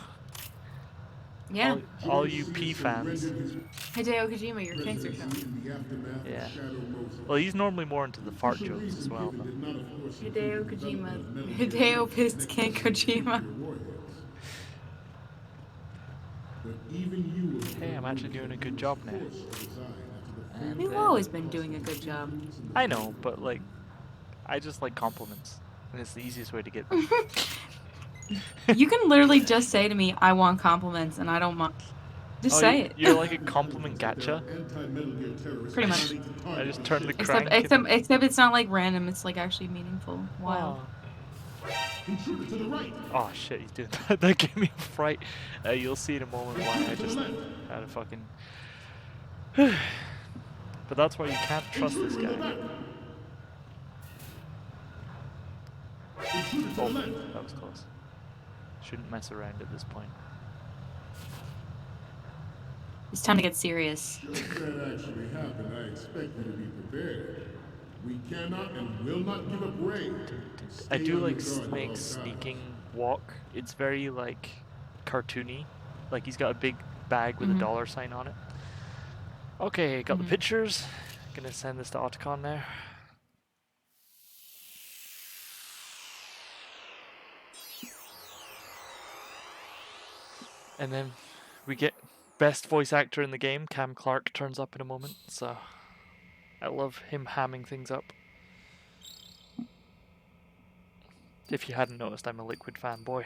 Yeah. all you pee fans. Hideo Kojima, your cancer show. In the aftermath of Yeah. Shadow Moses. Well, he's normally more into the fart Official jokes as reason well. given But did not, of course, Hideo include the Kojima. development of Metal Gear Hideo pissed Ken Kojima. nuclear warheads. But even you will hey, I'm actually doing a good job now. force to resign after the You've always been doing a good job. I know, but like, I just like compliments, and it's the easiest way to get them. You can literally just say to me, I want compliments, and I don't mind. Just Oh, say it. you're like a compliment gacha. Anti-Metal Gear terrorists Pretty much. violate the I target just of turned the ship. Except, crank. except it's not like random. It's like actually meaningful. Wild. Intruder to the right. Oh shit, he's doing that. That gave me a fright. You'll see in a moment why I just had a fucking. But that's why you can't trust this Intruder in the guy. back. Intruder to the Oh, left. that was close. Shouldn't mess around at this point. It's time to get serious. Should that actually happen, I expect you to be prepared. We cannot and will not give up Ray. I Stay do on like your guard at all Snake's times. sneaking walk. It's very like cartoony. Like he's got a big bag with a dollar sign on it. Okay, got the pictures. Gonna send this to Otacon now. And then we get best voice actor in the game. Cam Clark turns up in a moment, so I love him hamming things up. If you hadn't noticed, I'm a Liquid fanboy.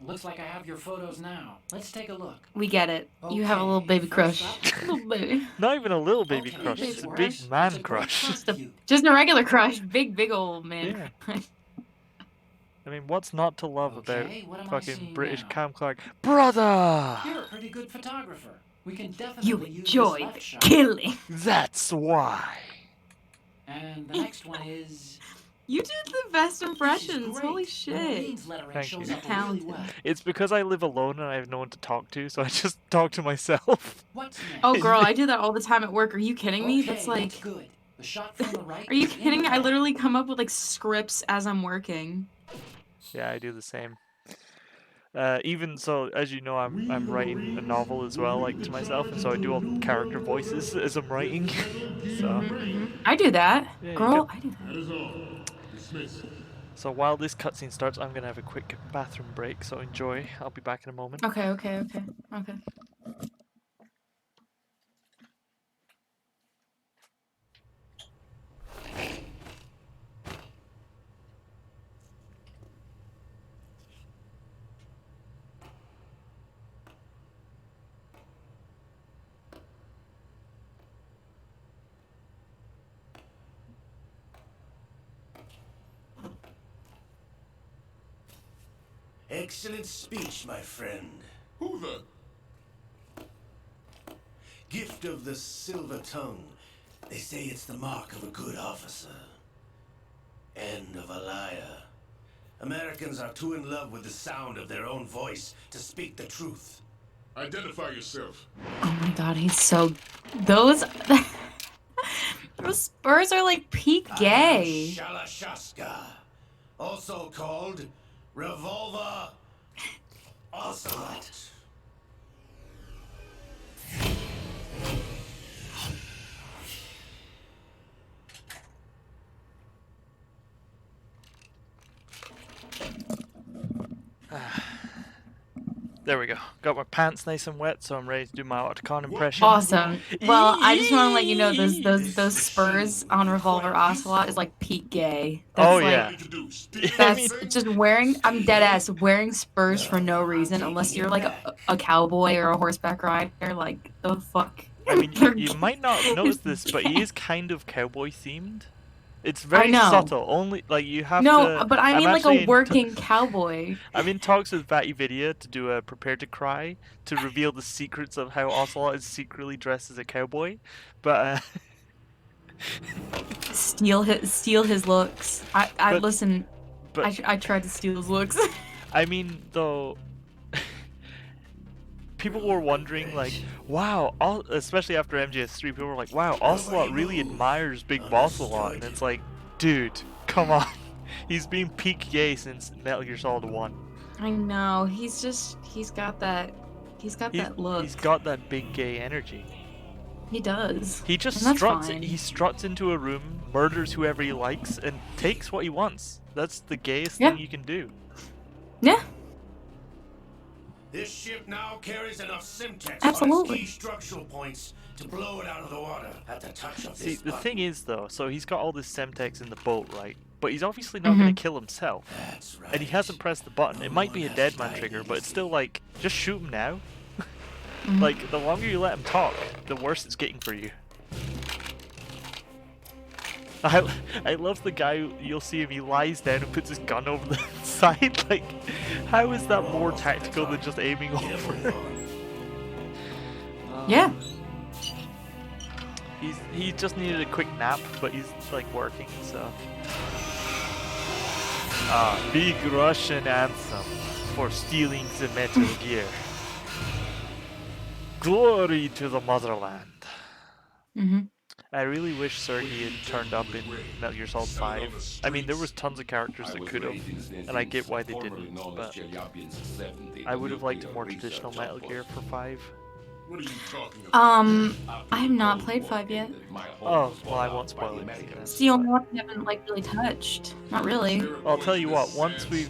Looks like I have your photos now. Let's take a look. We get it. You have a little baby First crush. up- Little baby. Not even a little baby Okay, crush, this it's a works. big It's man a great crush. substitute. Just a regular crush. Big old man Yeah. crush. I mean, what's not to love Okay, what about am I fucking seeing British now? Cam Clark? Brother! You're a pretty good photographer. We can definitely You use enjoy this left the shot. killing. That's why. And the next one is. You did the best This is impressions. great. Holy The shit. Marines lettering Thank shows you. up really Talented. well. It's because I live alone and I have no one to talk to, so I just talk to myself. What's next? Oh, girl, I do that all the time at work. Are you kidding me? Okay, That's that's like. good. The shot from the right. Are you is in kidding the me? I back. literally come up with like scripts as I'm working. Yeah, I do the same. Even so, as you know, I'm writing a novel as well, like to myself, and so I do all the character voices as I'm writing. So I do that. Yeah, you Girl, get- I do that. That is all. Dismiss. So while this cutscene starts, I'm gonna have a quick bathroom break. So enjoy. I'll be back in a moment. Okay. Excellent speech, my friend. Who the? Gift of the silver tongue. They say it's the mark of a good officer. And of a liar. Americans are too in love with the sound of their own voice to speak the truth. Identify yourself. Oh my god, he's so. Those. Those spurs are like peak gay. Shalashaska, also called Revolver Ocelot. There we go. Got my pants nice and wet, so I'm ready to do my Otacon impression. Awesome. Well, I just want to let you know those spurs on Revolver Ocelot is like peak gay. That's Oh, like, yeah. Introduce. That's just wearing. I'm dead ass wearing spurs for no reason, unless you're like a cowboy or a horseback rider. Like the fuck. I mean, They're you gay. might not have noticed this, but he is kind of cowboy themed. It's very know. subtle. Only like you have No, to. but I I'm mean like actually a in working cowboy. I'm in talks with Vatividia to do a Prepare to Cry to reveal the secrets of how Ocelot is secretly dressed as a cowboy, but Steal his looks. I But- listen. but I tried to steal his looks. I mean though. People were wondering, like, wow, especially after MGS3, people were like, wow, Ocelot really admires Big Boss a lot. And it's like, dude, come on. He's been peak gay since Metal Gear Solid 1. I know. He's got that look. He's got that big gay energy. He does. He just And that's struts. fine. He struts into a room, murders whoever he likes, and takes what he wants. That's the gayest Yeah. thing you can do. Yeah. This ship now carries enough Simtex on its Absolutely. key structural points to blow it out of the water at the touch of See, this the button. thing is, though, so he's got all this Semtex in the boat, right? But he's obviously not going to kill himself. That's right. And he hasn't pressed the button. It might be a dead man trigger, but it's still like, just shoot him now. Like, the longer you let him talk, the worse it's getting for you. I love the guy, you'll see him, he lies down and puts his gun over the side. Like, how is that more tactical than just aiming over? Yeah. He just needed a quick nap, but he's like working, so. Big Russian anthem for stealing the Metal Gear. Glory to the motherland. I really wish Sergei had turned up in Metal Gear Solid 5. I mean, there was tons of characters that could have, and I get why they didn't, but I would have liked a more traditional Metal Gear for 5. What are you talking about? I have not played 5 yet. Oh, well, I won't spoil it. It's the only one I haven't like really touched. Not really. Well, I'll tell you what, once we've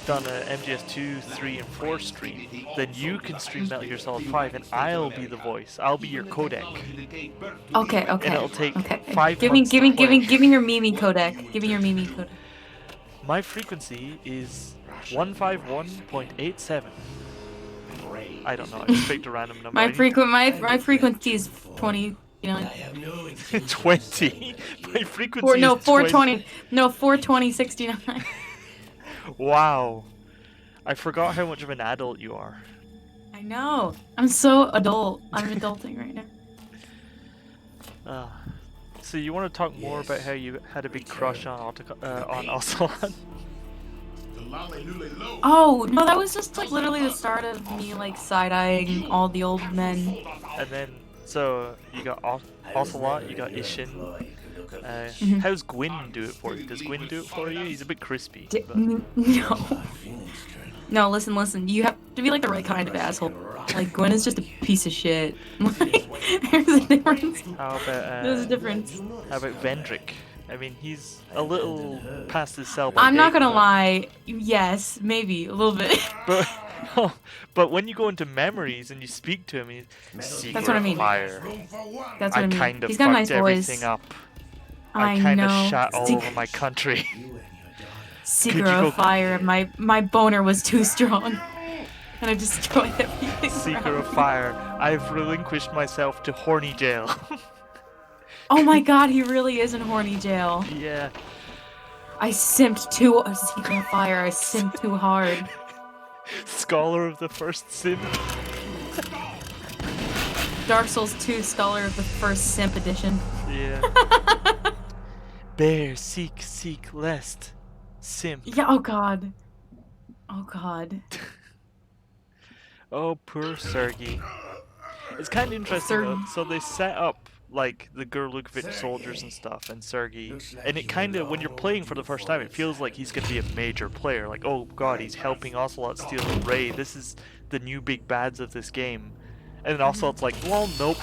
done a MGS 2, 3, and 4 stream, then you can stream Metal Gear Solid 5 and I'll be the voice. I'll be your codec. Okay, okay. And it'll take 5 Give me months to play. give me your Mimi codec. Give me your Mimi codec. My frequency is 151.87. I don't know, I just picked a random number. My frequency is 20. 20? My frequency No, is 420. No, 420.69. Wow. I forgot how much of an adult you are. I know. I'm so adult. I'm adulting right now. So you want to talk more about how you had a big crush on Ocelot? Oh, no, that was just like literally the start of me like side-eyeing all the old men. And then, so you got Ocelot, you got Ishin. How's Gwyn do it for you? Does Gwyn do it for you? He's a bit crispy. No. No, listen. You have to be like the right kind of asshole. Like, Gwen is just a piece of shit. Like, there's a difference. How about, There's a difference. How about Vendrick? I mean, he's a little past his sell by I'm not date, gonna but- lie. Yes, maybe. A little bit. But when you go into memories and you speak to him, he's Secret That's what I mean. Fire. That's what I mean. kind of He's got a fucked nice voice. everything up. I kind of know. shot all over my country. Secret you of go- Fire. My boner was too strong. And I destroyed everything. Secret around of me. Fire. I've relinquished myself to horny jail. Oh my god, he really is in horny jail. Yeah. I simped too. Secret of Fire. I simped too hard. Scholar of the first sim. Dark Souls 2 Scholar of the First Simp Edition. Yeah. Bear, seek, lest. Simp. Yeah, oh god. Oh god. Oh, poor Sergei. It's kind of interesting though. So they set up like the Gurlukovich soldiers and stuff, and Sergei, and it kind of, when you're playing for the first time, it feels like he's gonna be a major player. Like, oh god, he's helping Ocelot steal the Ray. This is the new big bads of this game. And then Ocelot's like, well, nope.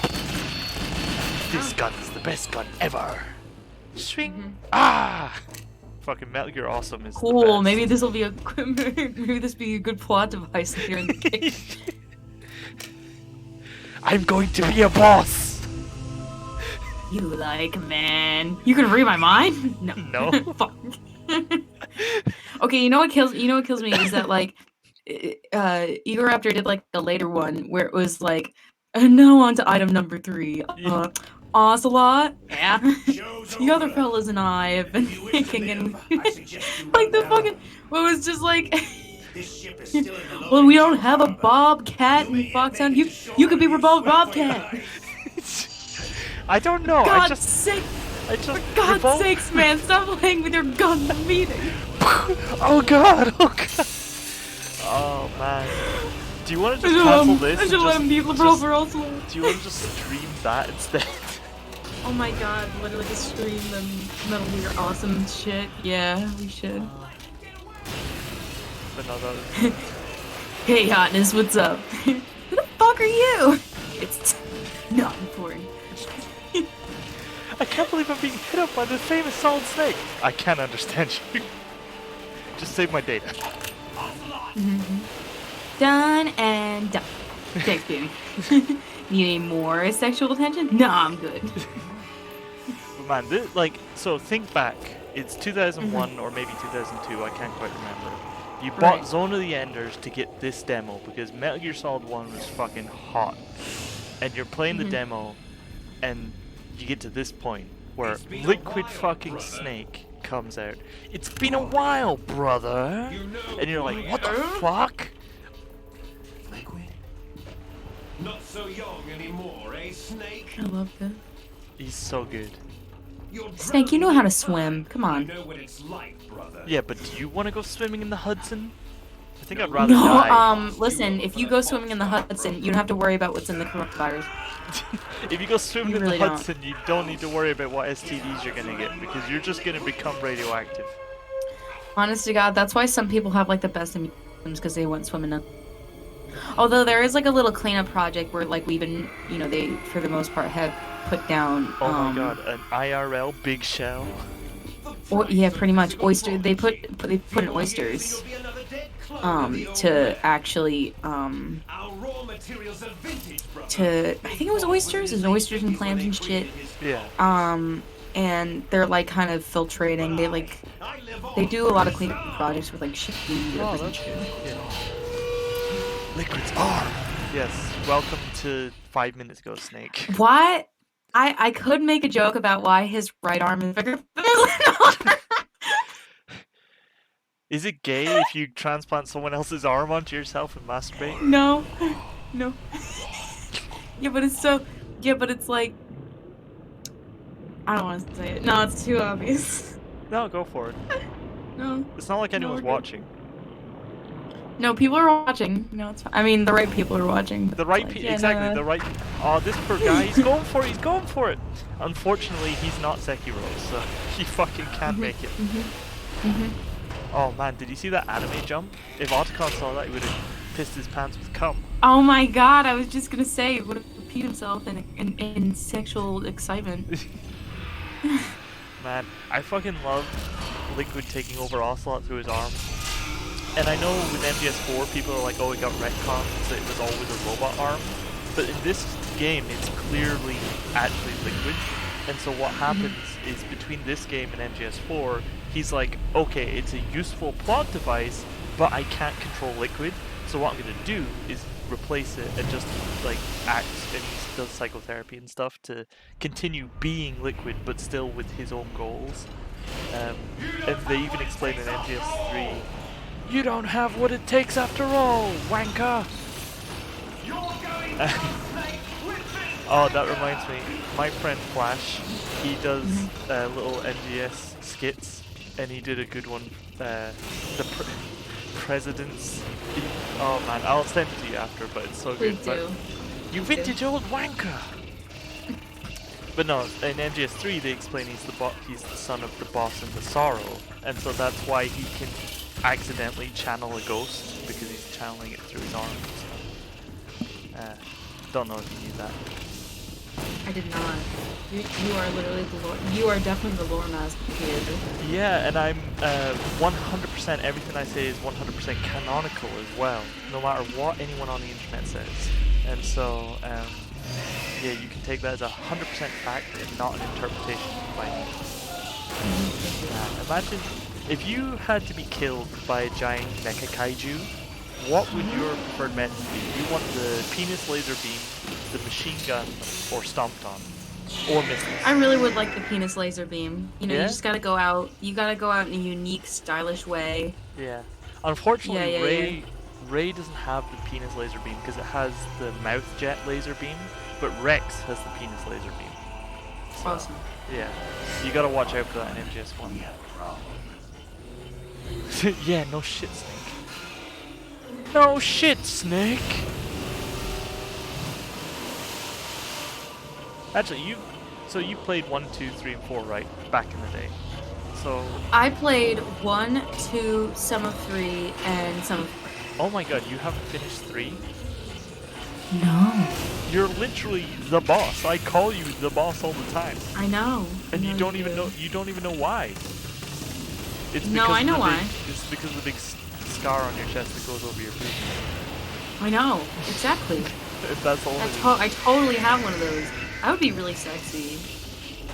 This gun is the best gun ever. Swing. Ah. Fucking Metal Gear Awesome is the Cool, best. maybe this will be a maybe this be a good plot device here in the game. I'm going to be a boss. You like, man. You can read my mind? No. No. Fuck. Okay, you know what kills me is that like Egoraptor did like a later one where it was like, and now on to item number 3. Ocelot? Yeah. The other fellas and I have been thinking and like the fucking what was just like well, we don't have a Bobcat in Foxhound. You could be Bobcat. I don't know. God's sake! I just For God's sakes, man, stop playing with your gun in the meeting. Oh god! Oh god! Oh man. Do you want to just cancel this? I and should let him be just- liberal for also. Do you want to just stream that instead? Oh my god, literally just stream the Metal Gear Awesome shit. Yeah, we should. But no, that was... Hey, hotness, what's up? Who the fuck are you? It's not important. I can't believe I'm being hit up by the famous Solid Snake. I can't understand you. Just save my data. Done and done. Thanks, baby. Need any more sexual attention? No, I'm good. But man, this, like, so think back. It's 2001 or maybe 2002. I can't quite remember. You bought Right. Zone of the Enders to get this demo because Metal Gear Solid 1 was fucking hot. And you're playing the demo, and you get to this point where Liquid fucking Snake comes out. It's been a while, brother! And you're like, what the fuck? Liquid? Not so young anymore, eh, Snake? I love that. He's so good. Snake, you know how to swim. Come I on. know what it's like, brother. Yeah, but do you want to go swimming in the Hudson? I think I'd rather No, die. listen, if you go swimming in the Hudson, you don't have to worry about what's in the coronavirus. If you go swimming You in really the don't. Hudson, you don't need to worry about what STDs you're gonna get because you're just gonna become radioactive. Honest to God, that's why some people have like the best immunes because they went swimming in. Although there is like a little cleanup project where like we've been, you know, they for the most part have put down. Oh my god, an IRL big shell. Or, yeah, pretty much oyster. They put in oysters. To actually Our raw materials are vintage, brother. to I think it was oysters. It was oysters and clams and shit. Yeah. And they're like kind of filtrating. They do a lot of cleanup projects with like shit. Oh, that's good. Yeah. Liquid's arm. Yes. Welcome to 5 minutes ago, Snake. What? I could make a joke about why his right arm is bigger than his left arm. Is it gay if you transplant someone else's arm onto yourself and masturbate? No. Yeah, but it's so. Yeah, but it's like. I don't want to say it. No, it's too obvious. No, go for it. No. It's not like anyone's we're good. watching. No, people are watching. No, it's fine. I mean, the right people are watching. The right Like, people, yeah, exactly, no, the right. Oh, this poor guy, he's going for it, he's going for it! Unfortunately, he's not Sekiro, so he fucking can't make it. Oh man, did you see that anime jump? If Otacon saw that, he would have pissed his pants with cum. Oh my god, I was just gonna say, would have peed himself in sexual excitement. Man, I fucking love Liquid taking over Ocelot through his arm. And I know with MGS4 people are like, oh, it got retconned, so it was always a robot arm. But in this game, it's clearly actually Liquid. And so what happens is between this game and MGS4, he's like, okay, it's a useful plot device, but I can't control Liquid. So what I'm going to do is replace it and just like act, and he does psychotherapy and stuff to continue being Liquid, but still with his own goals. And they even explain in MGS3, you don't have what it takes after all, wanker! Oh, that reminds me, my friend Flash, he does little MGS skits, and he did a good one, the President's... Oh man, I'll send it to you after, but it's so good. Please do. You vintage old wanker! But no, in MGS3 they explain he's the son of the boss and the sorrow, and so that's why he can accidentally channel a ghost, because he's channeling it through his arms. Don't know if you knew that. I did not. You are literally the lore. You are definitely the lore master here. Yeah, and I'm 100%, everything I say is 100% canonical as well, no matter what anyone on the internet says. And so, yeah, you can take that as 100% fact and not an interpretation by me. Imagine if you had to be killed by a giant mecha kaiju, what would your preferred method be? You want the penis laser beam, the machine gun, or stomped on? Or missiles? I really would like the penis laser beam. You know, Yeah? you just gotta go out. You gotta go out in a unique, stylish way. Yeah. Unfortunately, Yeah. Ray doesn't have the penis laser beam because it has the mouth jet laser beam, but Rex has the penis laser beam. So, Awesome. yeah. You gotta watch out for that in MGS1. Yeah, no shit, Snake. No shit, Snake! Actually, you played 1, 2, 3, and 4, right? Back in the day. So... I played 1, 2, some of 3, and some of 4. Oh my god, you haven't finished 3? No. You're literally the boss. I call you the boss all the time. I know. And I you know don't you even do. know why. It's No, because I know of the why. It's because of the big scar on your chest that goes over your boot. I know. Exactly. If that's all it is. I totally have one of those. I would be really sexy.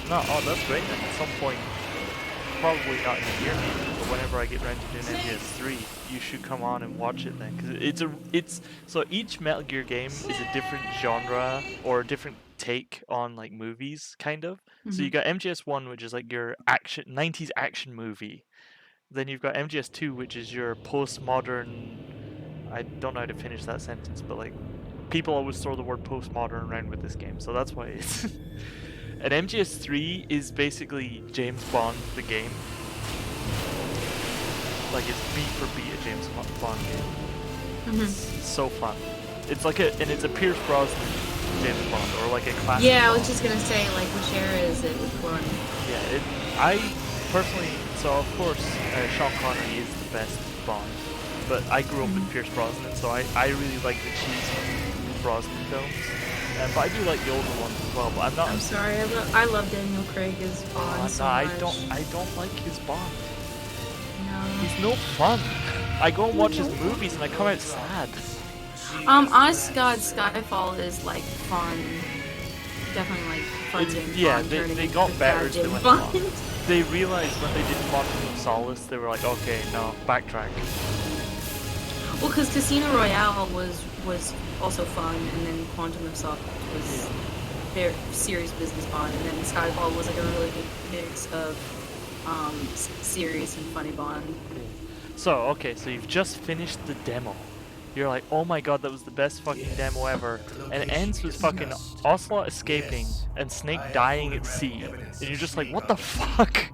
No, oh, that's great then. At some point, probably not in the near future, but whenever I get around to doing MGS3, you should come on and watch it then, because so each Metal Gear game is a different genre or a different take on like movies, kind of. So you got MGS1, which is like your 90s action movie. Then you've got MGS2, which is your postmodern. I don't know how to finish that sentence, but like people always throw the word postmodern around with this game, so that's why it's. And MGS3 is basically James Bond the game. Like it's beat for beat a James Bond game. It's so fun. It's like and it's a Pierce Brosnan James Bond, or like a classic. Yeah, I was Bond. just gonna say, like, which era is it? Which one? Yeah, I personally, so of course, Sean Connery is the best Bond, but I grew up with Pierce Brosnan, so I really like the cheesy Brosnan films. But I do like the older ones as well. But I'm not. I'm sorry, I love Daniel Craig as Bond so much. I don't like his Bond. No. He's no fun. I go and watch his movies and I come out sad. Honest to God, Skyfall is like fun. Definitely like fun James Bond. They got better as they James went Bond. along. They realized when they did Quantum of Solace, they were like, okay, no, backtrack. Well, because Casino Royale was also fun, and then Quantum of Solace was very serious business Bond, and then Skyfall was like a really good mix of serious and funny Bond. So, okay, so you've just finished the demo. You're like, oh my god, that was the best fucking demo ever. And it ends with fucking Ocelot escaping and Snake dying at sea. And you're just like, what the fuck?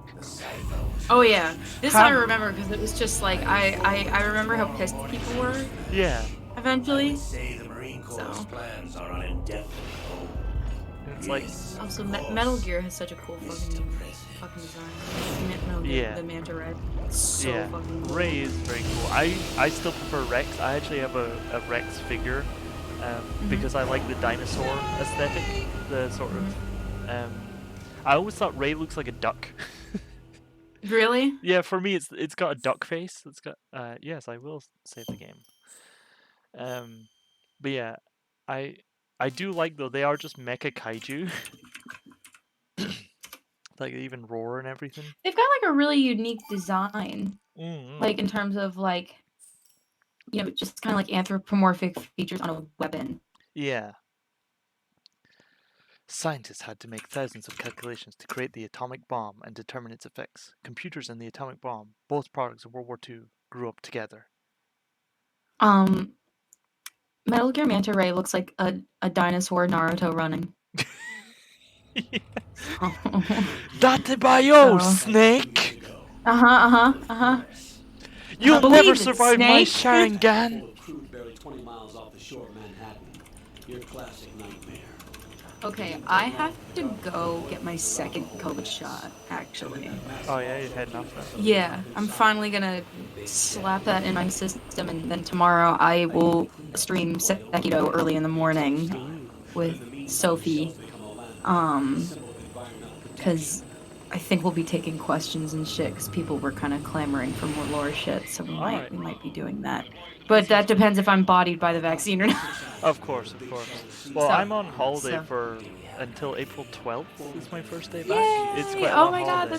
Oh yeah, this I remember because it was just like I remember how pissed people were. Yeah. Eventually. Say the Marine Corps' plans are on indefinite hold. It's like also Metal Gear has such a cool fucking design. Metal Gear, the Manta Ray. So fucking cool. Ray is very cool. I still prefer Rex. I actually have a Rex figure because I like the dinosaur aesthetic. The sort of I always thought Ray looks like a duck. Really? Yeah, for me it's got a duck face. It's got yes, I will save the game. But yeah, I do like though they are just mecha kaiju. Like they even roar and everything. They've got like a really unique design. Like in terms of like, you know, just kind of like anthropomorphic features on a weapon. Yeah. Scientists had to make thousands of calculations to create the atomic bomb and determine its effects. Computers and the atomic bomb, both products of World War II, grew up together. Metal Gear Manta Ray looks like a dinosaur Naruto running. Datebayo, Snake! You'll never survive my Sharingan! Crude buried 20 miles off the shore of Manhattan. Your classic nightmare. Okay, I have to go get my second COVID shot, actually. Oh yeah, you're heading off now? Yeah, I'm finally gonna slap that in my system, and then tomorrow I will stream Sekiro early in the morning with Sophie. Because I think we'll be taking questions and shit, because people were kind of clamoring for more lore shit, so we might be doing that. But that depends if I'm bodied by the vaccine or not. Of course, of course. Well, I'm on holiday until April 12th is my first day back. Yay! It's quite a Oh long my god, holiday.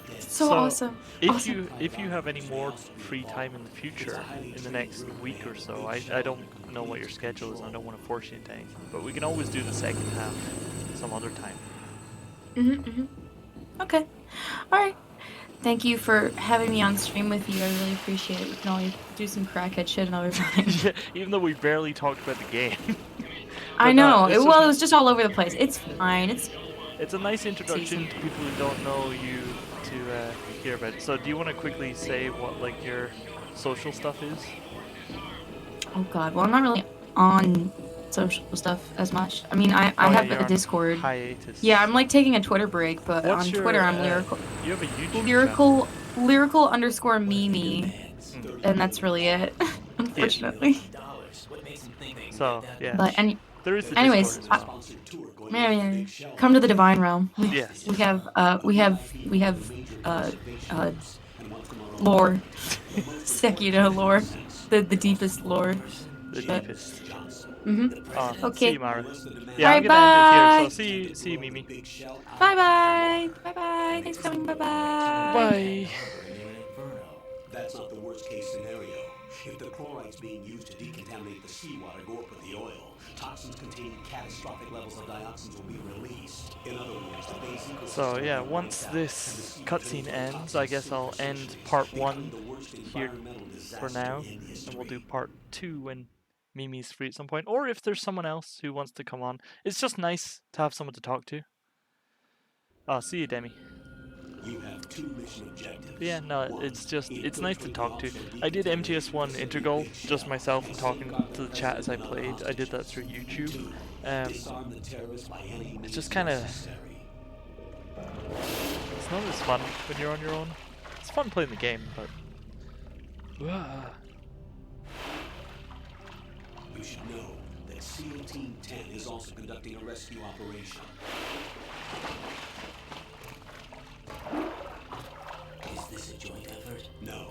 that's so awesome. If you have any more free time in the future, in the next week or so, I don't know what your schedule is, and I don't want to force you into anything, but we can always do the second half some other time. Okay. Alright. Thank you for having me on stream with you. I really appreciate it. We can always do some crackhead shit another time. Yeah, even though we barely talked about the game. I know. It was just all over the place. It's fine. It's a nice introduction to people who don't know you to hear about it. So do you want to quickly say what like your social stuff is? Oh god. Well, I'm not really on social stuff as much. I mean, I have a Discord. Hiatus. Yeah, I'm like taking a Twitter break, but on Twitter I'm lyrical. You have a YouTube lyrical _ Mimi, and that's really it. Unfortunately. So yeah. But there is the anyways, Discord as well. come to the Divine Realm. Yes. We have lore, Sekiro lore, the deepest lore. the But- deepest. Mm-hmm. See Okay. you, Mara. Yeah, I'm Alright, gonna end it here. bye. So see you, Mimi. Bye bye. Bye bye. Thanks for coming. Bye bye. Bye. That's not the worst case scenario. If the chlorides being used to decontaminate the seawater go up with the oil, toxins containing catastrophic levels of dioxins will be released. In other words, the base ecosystem So will yeah, be once wiped out, this and the sea cutscene turns into a ends, I toxic guess I'll silver end fisheries, part becoming 1 the worst here environmental for disaster now, in and we'll do history. part 2 when Mimi's free at some point, or if there's someone else who wants to come on. It's just nice to have someone to talk to. See you, Demi. You have 2 mission objectives. But yeah, no, One, it's nice to infiltrate the talk to. offshore I did decontamination MGS1 facility Integral, Big just Shell, myself and and talking safeguard to the the chat as I president and other played. I did that hostages. through YouTube. 2, disarm the terrorists by any means just kinda- necessary. It's not as fun when you're on your own. It's fun playing the game, but... You should know that SEAL Team 10 is also conducting a rescue operation. Is this a joint effort? No.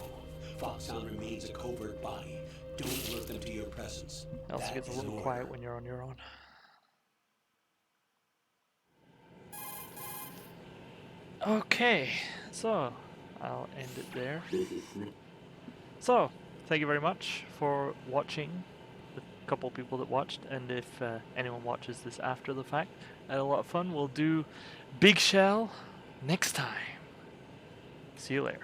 Foxhound remains a covert body. Don't alert them to your presence. It also That gets a is little an quiet order. when you're on your own. Okay, so I'll end it there. So, thank you very much for watching, the couple people that watched, and if anyone watches this after the fact, I had a lot of fun. We'll do Big Shell next time. See you later.